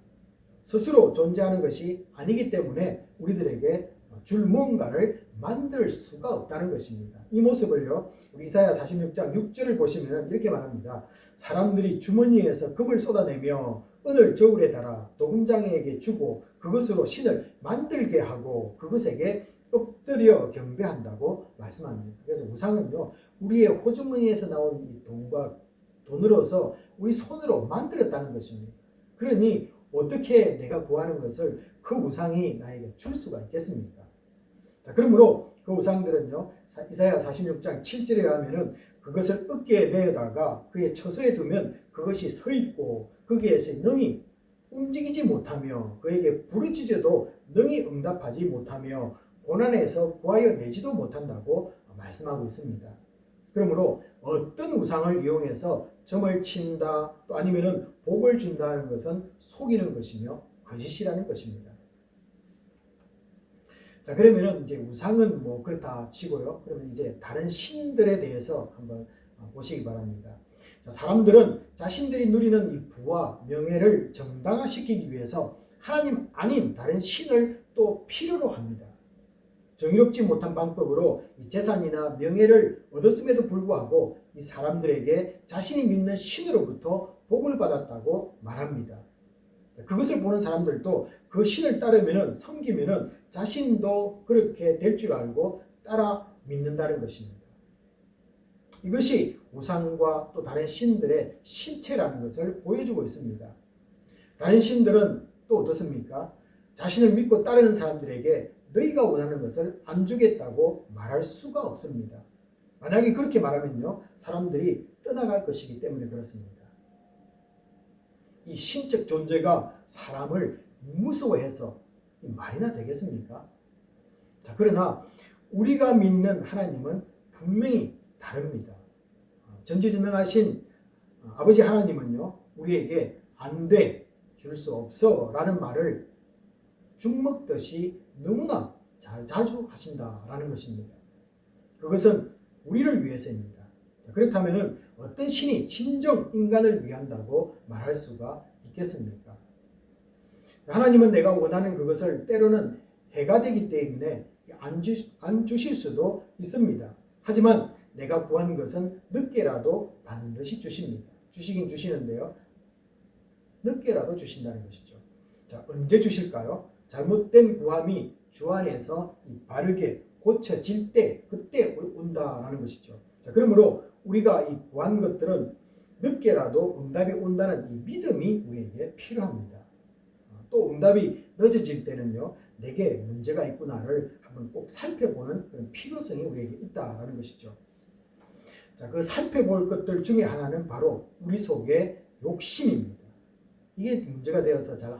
스스로 존재하는 것이 아니기 때문에 우리들에게 줄 무언가를 만들 수가 없다는 것입니다. 이 모습을요, 우리 이사야 46장 6절을 보시면 이렇게 말합니다. 사람들이 주머니에서 금을 쏟아내며 은을 저울에 달아 도금장에게 주고 그것으로 신을 만들게 하고 그것에게 엎드려 경배한다고 말씀합니다. 그래서 우상은요, 우리의 호주머니에서 나온 이 돈으로서 우리 손으로 만들었다는 것입니다. 그러니 어떻게 내가 구하는 것을 그 우상이 나에게 줄 수가 있겠습니까? 자, 그러므로 그 우상들은요, 이사야 46장 7절에 가면은 그것을 어깨에 메어다가 그의 처소에 두면 그것이 서 있고 거기에서 능히 움직이지 못하며 그에게 부르짖어도 능히 응답하지 못하며 고난에서 구하여 내지도 못한다고 말씀하고 있습니다. 그러므로 어떤 우상을 이용해서 점을 친다 또 아니면은 복을 준다는 것은 속이는 것이며 거짓이라는 것입니다. 자, 그러면은 이제 우상은 뭐 그렇다 치고요. 그러면 이제 다른 신들에 대해서 한번 보시기 바랍니다. 자, 사람들은 자신들이 누리는 이 부와 명예를 정당화시키기 위해서 하나님 아닌 다른 신을 또 필요로 합니다. 정의롭지 못한 방법으로 이 재산이나 명예를 얻었음에도 불구하고 이 사람들에게 자신이 믿는 신으로부터 복을 받았다고 말합니다. 그것을 보는 사람들도 그 신을 따르면은 섬기면은 자신도 그렇게 될 줄 알고 따라 믿는다는 것입니다. 이것이 우상과 또 다른 신들의 실체라는 것을 보여주고 있습니다. 다른 신들은 또 어떻습니까? 자신을 믿고 따르는 사람들에게 너희가 원하는 것을 안 주겠다고 말할 수가 없습니다. 만약에 그렇게 말하면요, 사람들이 떠나갈 것이기 때문에 그렇습니다. 이 신적 존재가 사람을 무서워해서 말이나 되겠습니까? 자, 그러나 우리가 믿는 하나님은 분명히 다릅니다. 전지전능하신 아버지 하나님은요, 우리에게 안 돼, 줄 수 없어 라는 말을 죽먹듯이 너무나 자주 하신다라는 것입니다. 그것은 우리를 위해서입니다. 그렇다면 어떤 신이 진정 인간을 위한다고 말할 수가 있겠습니까? 하나님은 내가 원하는 그것을 때로는 해가 되기 때문에 안 주실 수도 있습니다. 하지만 내가 구한 것은 늦게라도 반드시 주십니다. 주시긴 주시는데요, 늦게라도 주신다는 것이죠. 자, 언제 주실까요? 잘못된 구함이 주 안에서 바르게 고쳐질 때 그때 온다라는 것이죠. 자, 그러므로 우리가 이 구한 것들은 늦게라도 응답이 온다는 이 믿음이 우리에게 필요합니다. 또 응답이 늦어질 때는요, 내게 문제가 있구나를 한번 꼭 살펴보는 그런 필요성이 우리에게 있다라는 것이죠. 자, 그 살펴볼 것들 중에 하나는 바로 우리 속의 욕심입니다. 이게 문제가 되어서 잘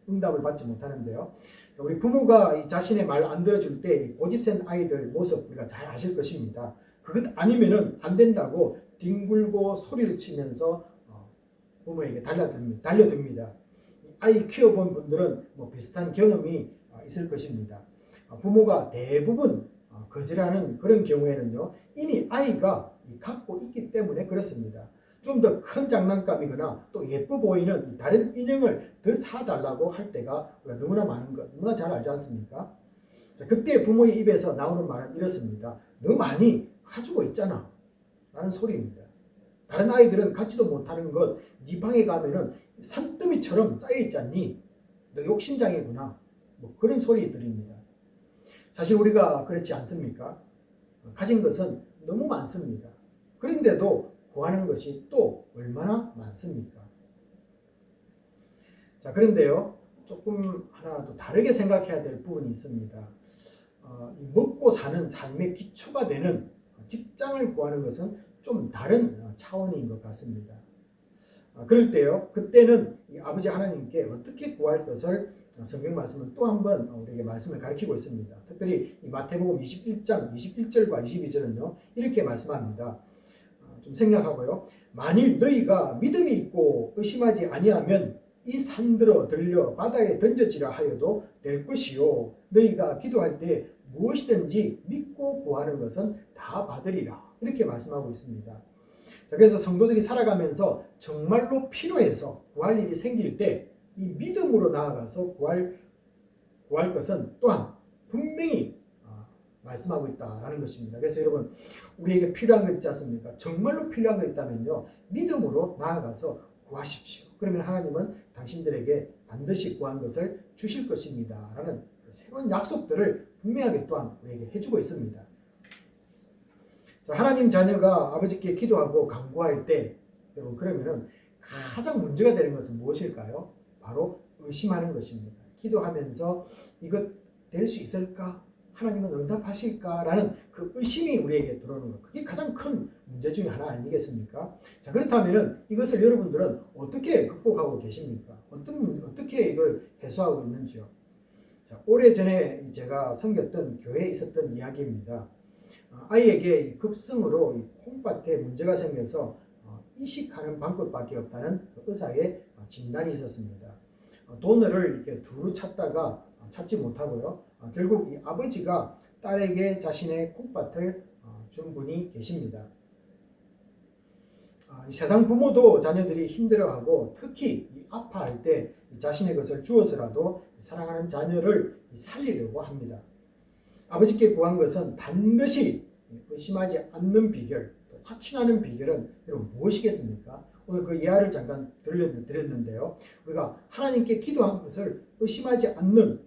응답을 받지 못하는데요. 우리 부모가 이 자신의 말 안 들어줄 때 고집센 아이들 모습 우리가 잘 아실 것입니다. 그것 아니면은 안 된다고 뒹굴고 소리를 치면서 부모에게 달려듭니다. 아이 키워본 분들은 뭐 비슷한 경험이 있을 것입니다. 부모가 대부분 거절하는 그런 경우에는요, 이미 아이가 갖고 있기 때문에 그렇습니다. 좀 더 큰 장난감이거나 또 예뻐 보이는 다른 인형을 더 사달라고 할 때가 너무나 많은 것, 너무나 잘 알지 않습니까? 자, 그때 부모의 입에서 나오는 말은 이렇습니다. 너 많이 가지고 있잖아 라는 소리입니다. 다른 아이들은 갖지도 못하는 것, 네 방에 가면은 산더미처럼 쌓여 있잖니. 너 욕심장이구나. 뭐 그런 소리 들립니다. 사실 우리가 그렇지 않습니까? 가진 것은 너무 많습니다. 그런데도 구하는 것이 또 얼마나 많습니까? 자, 그런데요, 조금 하나 더 다르게 생각해야 될 부분이 있습니다. 먹고 사는 삶의 기초가 되는 직장을 구하는 것은 좀 다른 차원인 것 같습니다. 그럴 때요, 그때는 이 아버지 하나님께 어떻게 구할 것을 성경 말씀은 또 한 번 우리에게 말씀을 가르치고 있습니다. 특별히 이 마태복음 21장 21절과 22절은요, 이렇게 말씀합니다. 좀 생각하고요. 만일 너희가 믿음이 있고 의심하지 아니하면 이 산들어 들려 바다에 던져지라 하여도 될 것이요. 너희가 기도할 때 무엇이든지 믿고 구하는 것은 다 받으리라. 이렇게 말씀하고 있습니다. 자, 그래서 성도들이 살아가면서 정말로 필요해서 구할 일이 생길 때 이 믿음으로 나아가서 구할 것은 또한 분명히 말씀하고 있다라는 것입니다. 그래서 여러분, 우리에게 필요한 것 있지 않습니까? 정말로 필요한 것 있다면요, 믿음으로 나아가서 구하십시오. 그러면 하나님은 당신들에게 반드시 구한 것을 주실 것입니다. 라는 새로운 약속들을 분명하게 또한 우리에게 해주고 있습니다. 자, 하나님 자녀가 아버지께 기도하고 간구할 때, 여러분, 그러면은 가장 문제가 되는 것은 무엇일까요? 바로 의심하는 것입니다. 기도하면서 이것 될 수 있을까? 하나님은 응답하실까라는 그 의심이 우리에게 들어오는 것, 그게 가장 큰 문제 중에 하나 아니겠습니까? 자, 그렇다면은 이것을 여러분들은 어떻게 극복하고 계십니까? 어떻게 이걸 해소하고 있는지요? 자, 오래전에 제가 섬겼던 교회에 있었던 이야기입니다. 아이에게 급성으로 콩밭에 문제가 생겨서 이식하는 방법밖에 없다는 의사의 진단이 있었습니다. 돈을 이렇게 두루 찾다가 찾지 못하고요. 결국 이 아버지가 딸에게 자신의 콩밭을 준 분이 계십니다. 이 세상 부모도 자녀들이 힘들어하고 특히 이 아파할 때 자신의 것을 주어서라도 사랑하는 자녀를 살리려고 합니다. 아버지께 구한 것은 반드시 의심하지 않는 비결, 확신하는 비결은 여러분 무엇이겠습니까? 오늘 그 예화를 잠깐 드렸는데요. 우리가 하나님께 기도한 것을 의심하지 않는,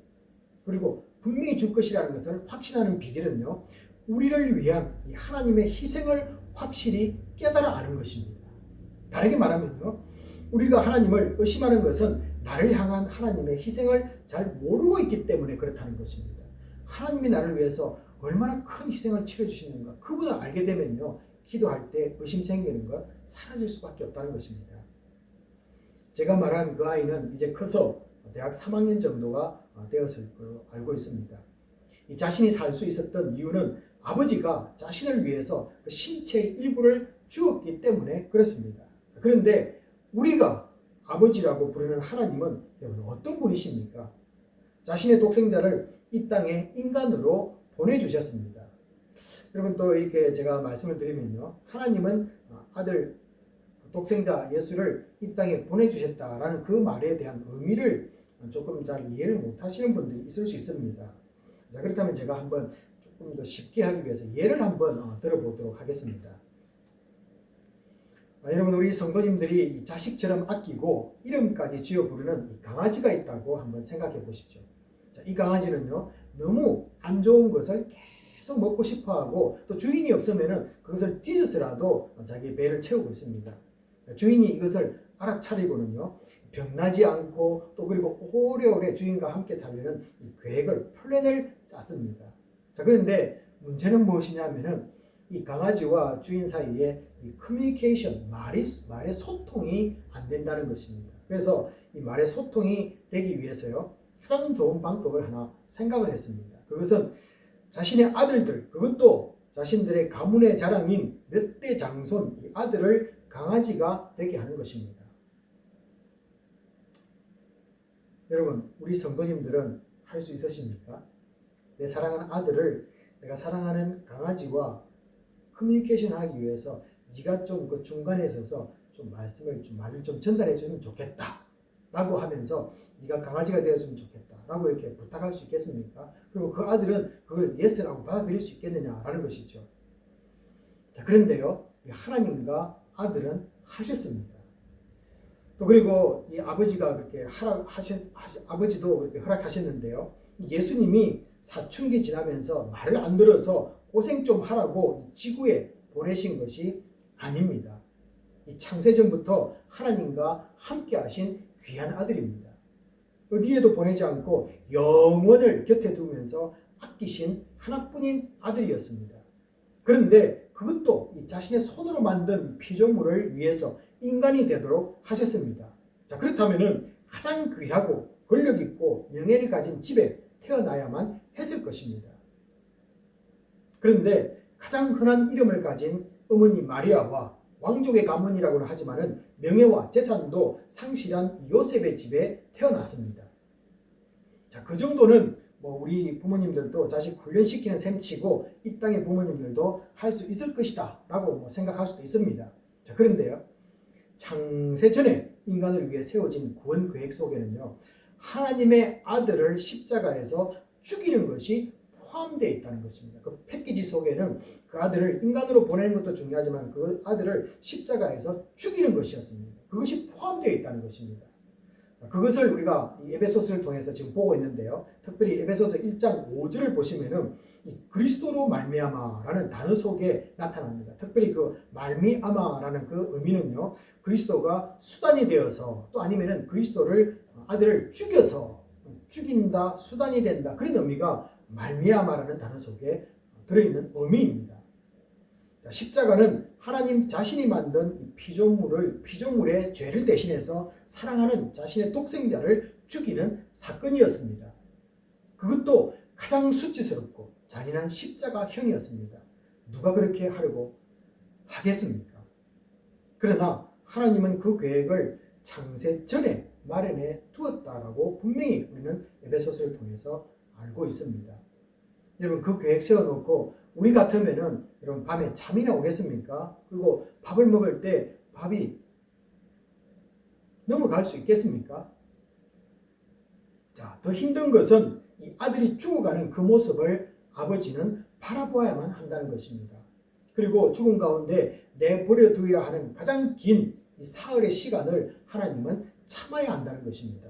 그리고 분명히 줄 것이라는 것을 확신하는 비결은요, 우리를 위한 이 하나님의 희생을 확실히 깨달아 아는 것입니다. 다르게 말하면요, 우리가 하나님을 의심하는 것은 나를 향한 하나님의 희생을 잘 모르고 있기 때문에 그렇다는 것입니다. 하나님이 나를 위해서 얼마나 큰 희생을 치러주시는가, 그분을 알게 되면요, 기도할 때 의심 생기는 것 사라질 수밖에 없다는 것입니다. 제가 말한 그 아이는 이제 커서 대학 3학년 정도가 되었을 걸로 알고 있습니다. 이 자신이 살 수 있었던 이유는 아버지가 자신을 위해서 그 신체의 일부를 주었기 때문에 그렇습니다. 그런데 우리가 아버지라고 부르는 하나님은 여러분 어떤 분이십니까? 자신의 독생자를 이 땅에 인간으로 보내주셨습니다. 여러분, 또 이렇게 제가 말씀을 드리면요, 하나님은 아들 독생자 예수를 이 땅에 보내주셨다라는 그 말에 대한 의미를 조금 잘 이해를 못하시는 분들이 있을 수 있습니다. 자, 그렇다면 제가 한번 조금 더 쉽게 하기 위해서 예를 한번 들어보도록 하겠습니다. 여러분, 우리 성도님들이 자식처럼 아끼고 이름까지 지어 부르는 이 강아지가 있다고 한번 생각해 보시죠. 자, 이 강아지는요, 너무 안 좋은 것을 계속 먹고 싶어하고 또 주인이 없으면은 그것을 뒤져서라도 자기 배를 채우고 있습니다. 주인이 이것을 알아차리고는요, 병나지 않고 또 그리고 오래오래 주인과 함께 살려는 이 계획을, 플랜을 짰습니다. 자, 그런데 문제는 무엇이냐면은 이 강아지와 주인 사이에 이 커뮤니케이션, 말의 소통이 안 된다는 것입니다. 그래서 이 말의 소통이 되기 위해서요, 가장 좋은 방법을 하나 생각을 했습니다. 그것은 자신의 아들들, 그것도 자신들의 가문의 자랑인 몇 대 장손 이 아들을 강아지가 되게 하는 것입니다. 여러분, 우리 성도님들은 할 수 있으십니까? 내 사랑하는 아들을 내가 사랑하는 강아지와 커뮤니케이션 하기 위해서 네가 좀 그 중간에 서서 좀 말을 좀 전달해 주면 좋겠다 라고 하면서 네가 강아지가 되었으면 좋겠다 라고 이렇게 부탁할 수 있겠습니까? 그리고 그 아들은 그걸 예스라고 받아들일 수 있겠느냐라는 것이죠. 자, 그런데요, 하나님과 아들은 하셨습니다. 또 그리고 이 아버지가 그렇게 아버지도 그렇게 허락하셨는데요. 예수님이 사춘기 지나면서 말을 안 들어서 고생 좀 하라고 이 지구에 보내신 것이 아닙니다. 이 창세전부터 하나님과 함께 하신 귀한 아들입니다. 어디에도 보내지 않고 영원을 곁에 두면서 아끼신 하나뿐인 아들이었습니다. 그런데 그것도 이 자신의 손으로 만든 피조물을 위해서 인간이 되도록 하셨습니다. 자, 그렇다면은 가장 귀하고 권력 있고 명예를 가진 집에 태어나야만 했을 것입니다. 그런데 가장 흔한 이름을 가진 어머니 마리아와 왕족의 가문이라고는 하지만은 명예와 재산도 상실한 요셉의 집에 태어났습니다. 자, 그 정도는 뭐 우리 부모님들도 자식 훈련시키는 셈치고 이 땅의 부모님들도 할 수 있을 것이다 라고 뭐 생각할 수도 있습니다. 자, 그런데요, 창세 전에 인간을 위해 세워진 구원 계획 속에는요, 하나님의 아들을 십자가에서 죽이는 것이 포함되어 있다는 것입니다. 그 패키지 속에는 그 아들을 인간으로 보내는 것도 중요하지만 그 아들을 십자가에서 죽이는 것이었습니다. 그것이 포함되어 있다는 것입니다. 그것을 우리가 이 에베소서를 통해서 지금 보고 있는데요. 특별히 에베소서 1장 5절을 보시면은 이 그리스도로 말미암아라는 단어 속에 나타납니다. 특별히 그 말미암아라는 그 의미는요, 그리스도가 수단이 되어서 또 아니면은 그리스도를 아들을 죽여서 죽인다, 수단이 된다, 그런 의미가 말미암아라는 단어 속에 들어있는 의미입니다. 십자가는 하나님 자신이 만든 이 피조물의 죄를 대신해서 사랑하는 자신의 독생자를 죽이는 사건이었습니다. 그것도 가장 수치스럽고 잔인한 십자가형이었습니다. 누가 그렇게 하려고 하겠습니까? 그러나 하나님은 그 계획을 창세 전에 마련해 두었다라고 분명히 우리는 에베소서를 통해서 알고 있습니다. 여러분, 그 계획 세워놓고 우리 같으면은 여러분 밤에 잠이나 오겠습니까? 그리고 밥을 먹을 때 밥이 넘어갈 수 있겠습니까? 자, 더 힘든 것은 이 아들이 죽어가는 그 모습을 아버지는 바라보아야만 한다는 것입니다. 그리고 죽음 가운데 내버려 두어야 하는 가장 긴 이 사흘의 시간을 하나님은 참아야 한다는 것입니다.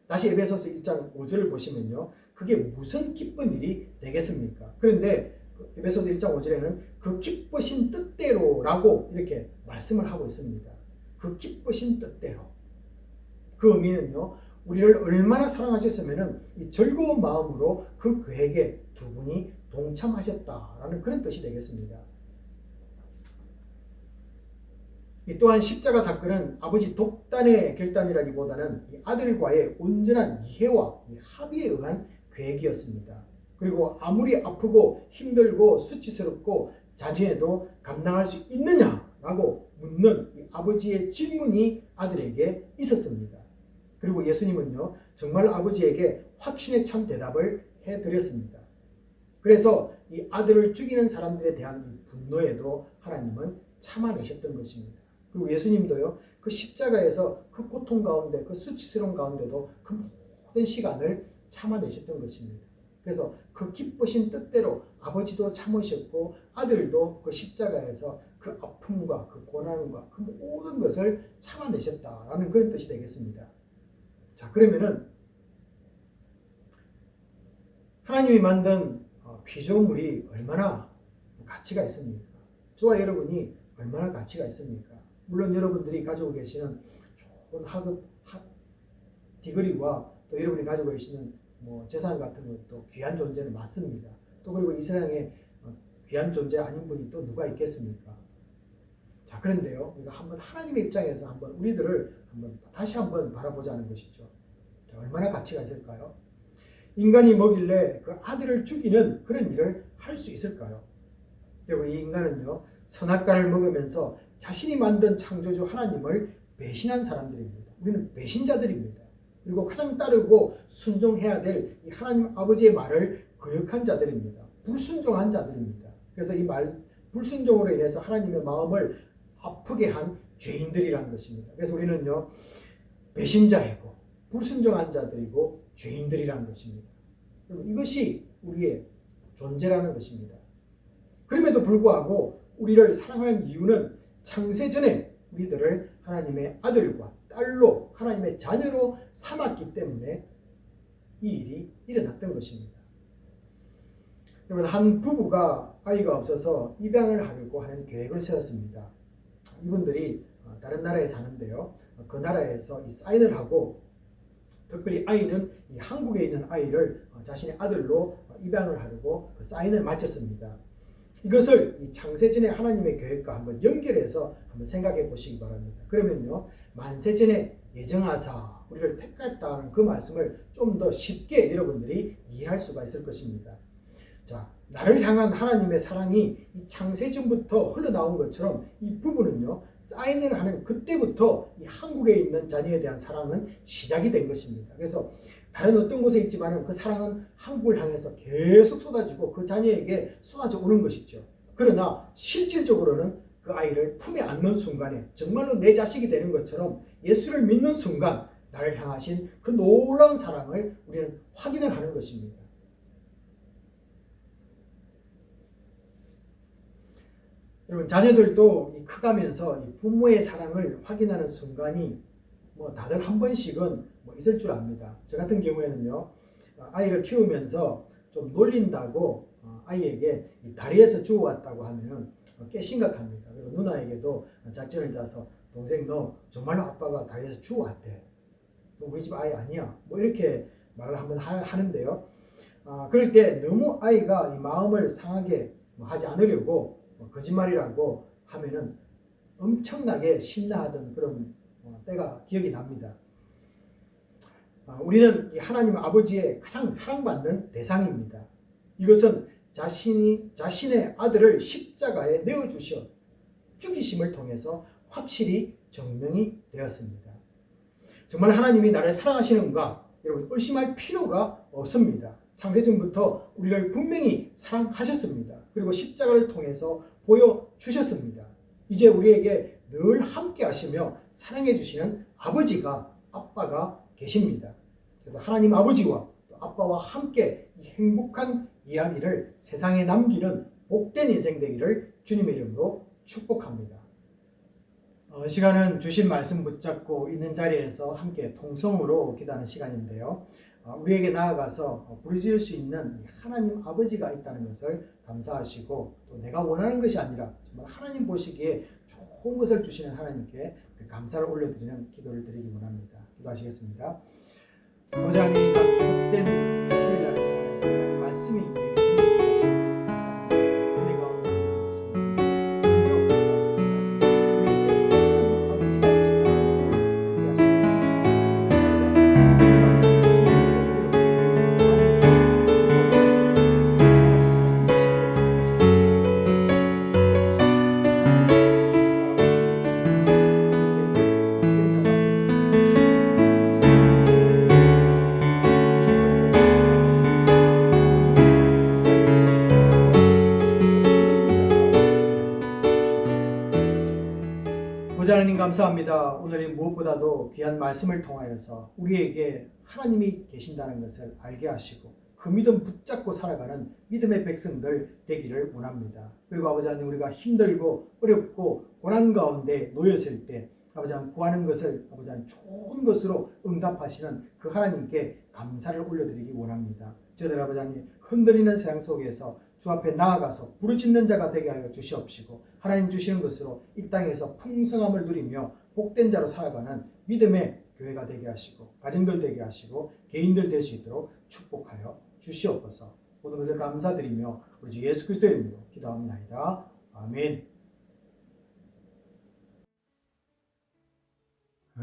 다시 에베소서 1장 5절을 보시면요, 그게 무슨 기쁜 일이 되겠습니까? 그런데 에베소서 1장 5절에는 그 기쁘신 뜻대로라고 이렇게 말씀을 하고 있습니다. 그 기쁘신 뜻대로. 그 의미는요, 우리를 얼마나 사랑하셨으면은 이 즐거운 마음으로 그 계획에 두 분이 동참하셨다라는 그런 뜻이 되겠습니다. 이 또한 십자가 사건은 아버지 독단의 결단이라기보다는 이 아들과의 온전한 이해와 합의에 의한 계획이었습니다. 그리고 아무리 아프고 힘들고 수치스럽고 잔인해도 감당할 수 있느냐라고 묻는 이 아버지의 질문이 아들에게 있었습니다. 그리고 예수님은요, 정말 아버지에게 확신에 찬 대답을 해드렸습니다. 그래서 이 아들을 죽이는 사람들에 대한 이 분노에도 하나님은 참아내셨던 것입니다. 그리고 예수님도요, 그 십자가에서 그 고통 가운데, 그 수치스러운 가운데도 그 모든 시간을 참아내셨던 것입니다. 그래서 그 기쁘신 뜻대로 아버지도 참으셨고 아들도 그 십자가에서 그 아픔과 그 고난과 그 모든 것을 참아내셨다라는 그런 뜻이 되겠습니다. 자, 그러면은 하나님이 만든 피조물이 얼마나 가치가 있습니까? 저와 여러분이 얼마나 가치가 있습니까? 물론 여러분들이 가지고 계시는 좋은 디그리와 또 여러분이 가지고 계시는 뭐 재산 같은 것도 귀한 존재는 맞습니다. 또 그리고 이 세상에 귀한 존재 아닌 분이 또 누가 있겠습니까? 자, 그런데요, 우리가 한번 하나님의 입장에서 한번 우리들을 다시 한번 바라보자는 것이죠. 자, 얼마나 가치가 있을까요? 인간이 뭐길래 그 아들을 죽이는 그런 일을 할 수 있을까요? 여러분, 이 인간은요, 선악과를 먹으면서 자신이 만든 창조주 하나님을 배신한 사람들입니다. 우리는 배신자들입니다. 그리고 가장 따르고 순종해야 될 이 하나님 아버지의 말을 거역한 자들입니다. 불순종한 자들입니다. 그래서 이 불순종으로 인해서 하나님의 마음을 아프게 한 죄인들이라는 것입니다. 그래서 우리는요, 배신자이고 불순종한 자들이고 죄인들이라는 것입니다. 이것이 우리의 존재라는 것입니다. 그럼에도 불구하고 우리를 사랑하는 이유는 창세 전에 우리들을 하나님의 아들과 딸로 하나님의 자녀로 삼았기 때문에 이 일이 일어났던 것입니다. 여러분, 한 부부가 아이가 없어서 입양을 하려고 하는 계획을 세웠습니다. 이분들이 다른 나라에 사는데요. 그 나라에서 이 사인을 하고 특별히 아이는 이 한국에 있는 아이를 자신의 아들로 입양을 하려고 그 사인을 마쳤습니다. 이것을 이 창세전에 하나님의 계획과 한번 연결해서 한번 생각해 보시기 바랍니다. 그러면요, 만세전에 예정하사 우리를 택했다는 그 말씀을 좀 더 쉽게 여러분들이 이해할 수가 있을 것입니다. 자, 나를 향한 하나님의 사랑이 이 창세전부터 흘러나온 것처럼 이 부분은요, 사인을 하는 그때부터 이 한국에 있는 자녀에 대한 사랑은 시작이 된 것입니다. 그래서 다른 어떤 곳에 있지만은 그 사랑은 한국을 향해서 계속 쏟아지고 그 자녀에게 쏟아져 오는 것이죠. 그러나 실질적으로는 그 아이를 품에 안는 순간에 정말로 내 자식이 되는 것처럼 예수를 믿는 순간 나를 향하신 그 놀라운 사랑을 우리는 확인을 하는 것입니다. 여러분, 자녀들도 커가면서 이 부모의 사랑을 확인하는 순간이 다들 한 번씩은 있을 줄 압니다. 저 같은 경우에는요, 아이를 키우면서 좀 놀린다고 아이에게 다리에서 주워왔다고 하면 꽤 심각합니다. 그리고 누나에게도 작전을 짜서 동생 너 정말로 아빠가 다리에서 주워왔대. 너 우리 집 아이 아니야. 이렇게 말을 한번 하는데요. 그럴 때 너무 아이가 이 마음을 상하게 하지 않으려고 거짓말이라고 하면은 엄청나게 신나하던 그런 때가 기억이 납니다. 우리는 이 하나님 아버지의 가장 사랑받는 대상입니다. 이것은 자신의 아들을 십자가에 내어주셔 죽이심을 통해서 확실히 증명이 되었습니다. 정말 하나님이 나를 사랑하시는가? 여러분, 의심할 필요가 없습니다. 창세전부터 우리를 분명히 사랑하셨습니다. 그리고 십자가를 통해서 보여주셨습니다. 이제 우리에게 늘 함께 하시며 사랑해 주시는 아빠가 계십니다. 그래서 하나님 아버지와 아빠와 함께 이 행복한 이야기를 세상에 남기는 복된 인생 되기를 주님의 이름으로 축복합니다. 시간은 주신 말씀 붙잡고 있는 자리에서 함께 통성으로 기도하는 시간인데요. 우리에게 나아가서 부르짖을 수 있는 하나님 아버지가 있다는 것을 감사하시고 또 내가 원하는 것이 아니라 정말 하나님 보시기에 좋은 것을 주시는 하나님께 감사를 올려드리는 기도를 드리기 원합니다. 기도하시겠습니다. 아버지 하나님, 복된 주일날을 통해서 말씀이 하나님 감사합니다. 오늘 무엇보다도 귀한 말씀을 통하여서 우리에게 하나님이 계신다는 것을 알게 하시고 그 믿음 붙잡고 살아가는 믿음의 백성들 되기를 원합니다. 그리고 아버지 하나님, 우리가 힘들고 어렵고 고난 가운데 놓였을 때 아버지 하나님 구하는 것을 아버지 하나님 좋은 것으로 응답하시는 그 하나님께 감사를 올려드리기 원합니다. 저희들 아버지 하나님, 흔들리는 세상 속에서 주 앞에 나아가서 부르짖는 자가 되게 하여 주시옵시고 하나님 주시는 것으로 이 땅에서 풍성함을 누리며 복된 자로 살아가는 믿음의 교회가 되게 하시고 가정들 되게 하시고 개인들 될 수 있도록 축복하여 주시옵소서. 모든 것을 감사드리며 우리 주 예수 그리스도의 이름으로 기도합니다. 아멘.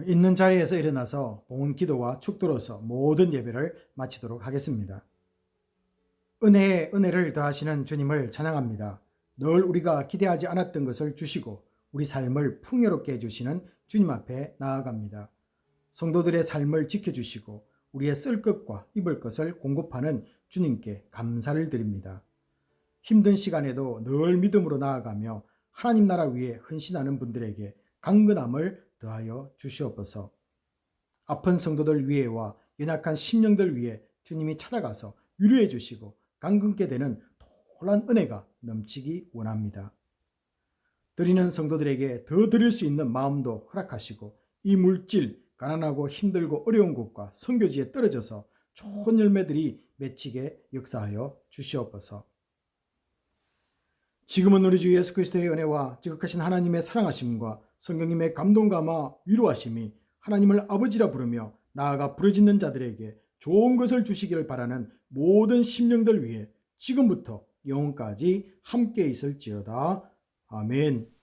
있는 자리에서 일어나서 봉헌 기도와 축도로서 모든 예배를 마치도록 하겠습니다. 은혜에 은혜를 더하시는 주님을 찬양합니다. 늘 우리가 기대하지 않았던 것을 주시고 우리 삶을 풍요롭게 해주시는 주님 앞에 나아갑니다. 성도들의 삶을 지켜주시고 우리의 쓸 것과 입을 것을 공급하는 주님께 감사를 드립니다. 힘든 시간에도 늘 믿음으로 나아가며 하나님 나라 위에 헌신하는 분들에게 강건함을 더하여 주시옵소서. 아픈 성도들 위에와 연약한 심령들 위에 주님이 찾아가서 위로해 주시고 강건케 되는 놀라운 은혜가 넘치기 원합니다. 드리는 성도들에게 더 드릴 수 있는 마음도 허락하시고 이 물질, 가난하고 힘들고 어려운 곳과 선교지에 떨어져서 좋은 열매들이 맺히게 역사하여 주시옵소서. 지금은 우리 주 예수 그리스도의 은혜와 지극하신 하나님의 사랑하심과 성령님의 감동감화 위로하심이 하나님을 아버지라 부르며 나아가 부르짖는 자들에게 좋은 것을 주시기를 바라는 모든 심령들 위해 지금부터 영원까지 함께 있을지어다. 아멘.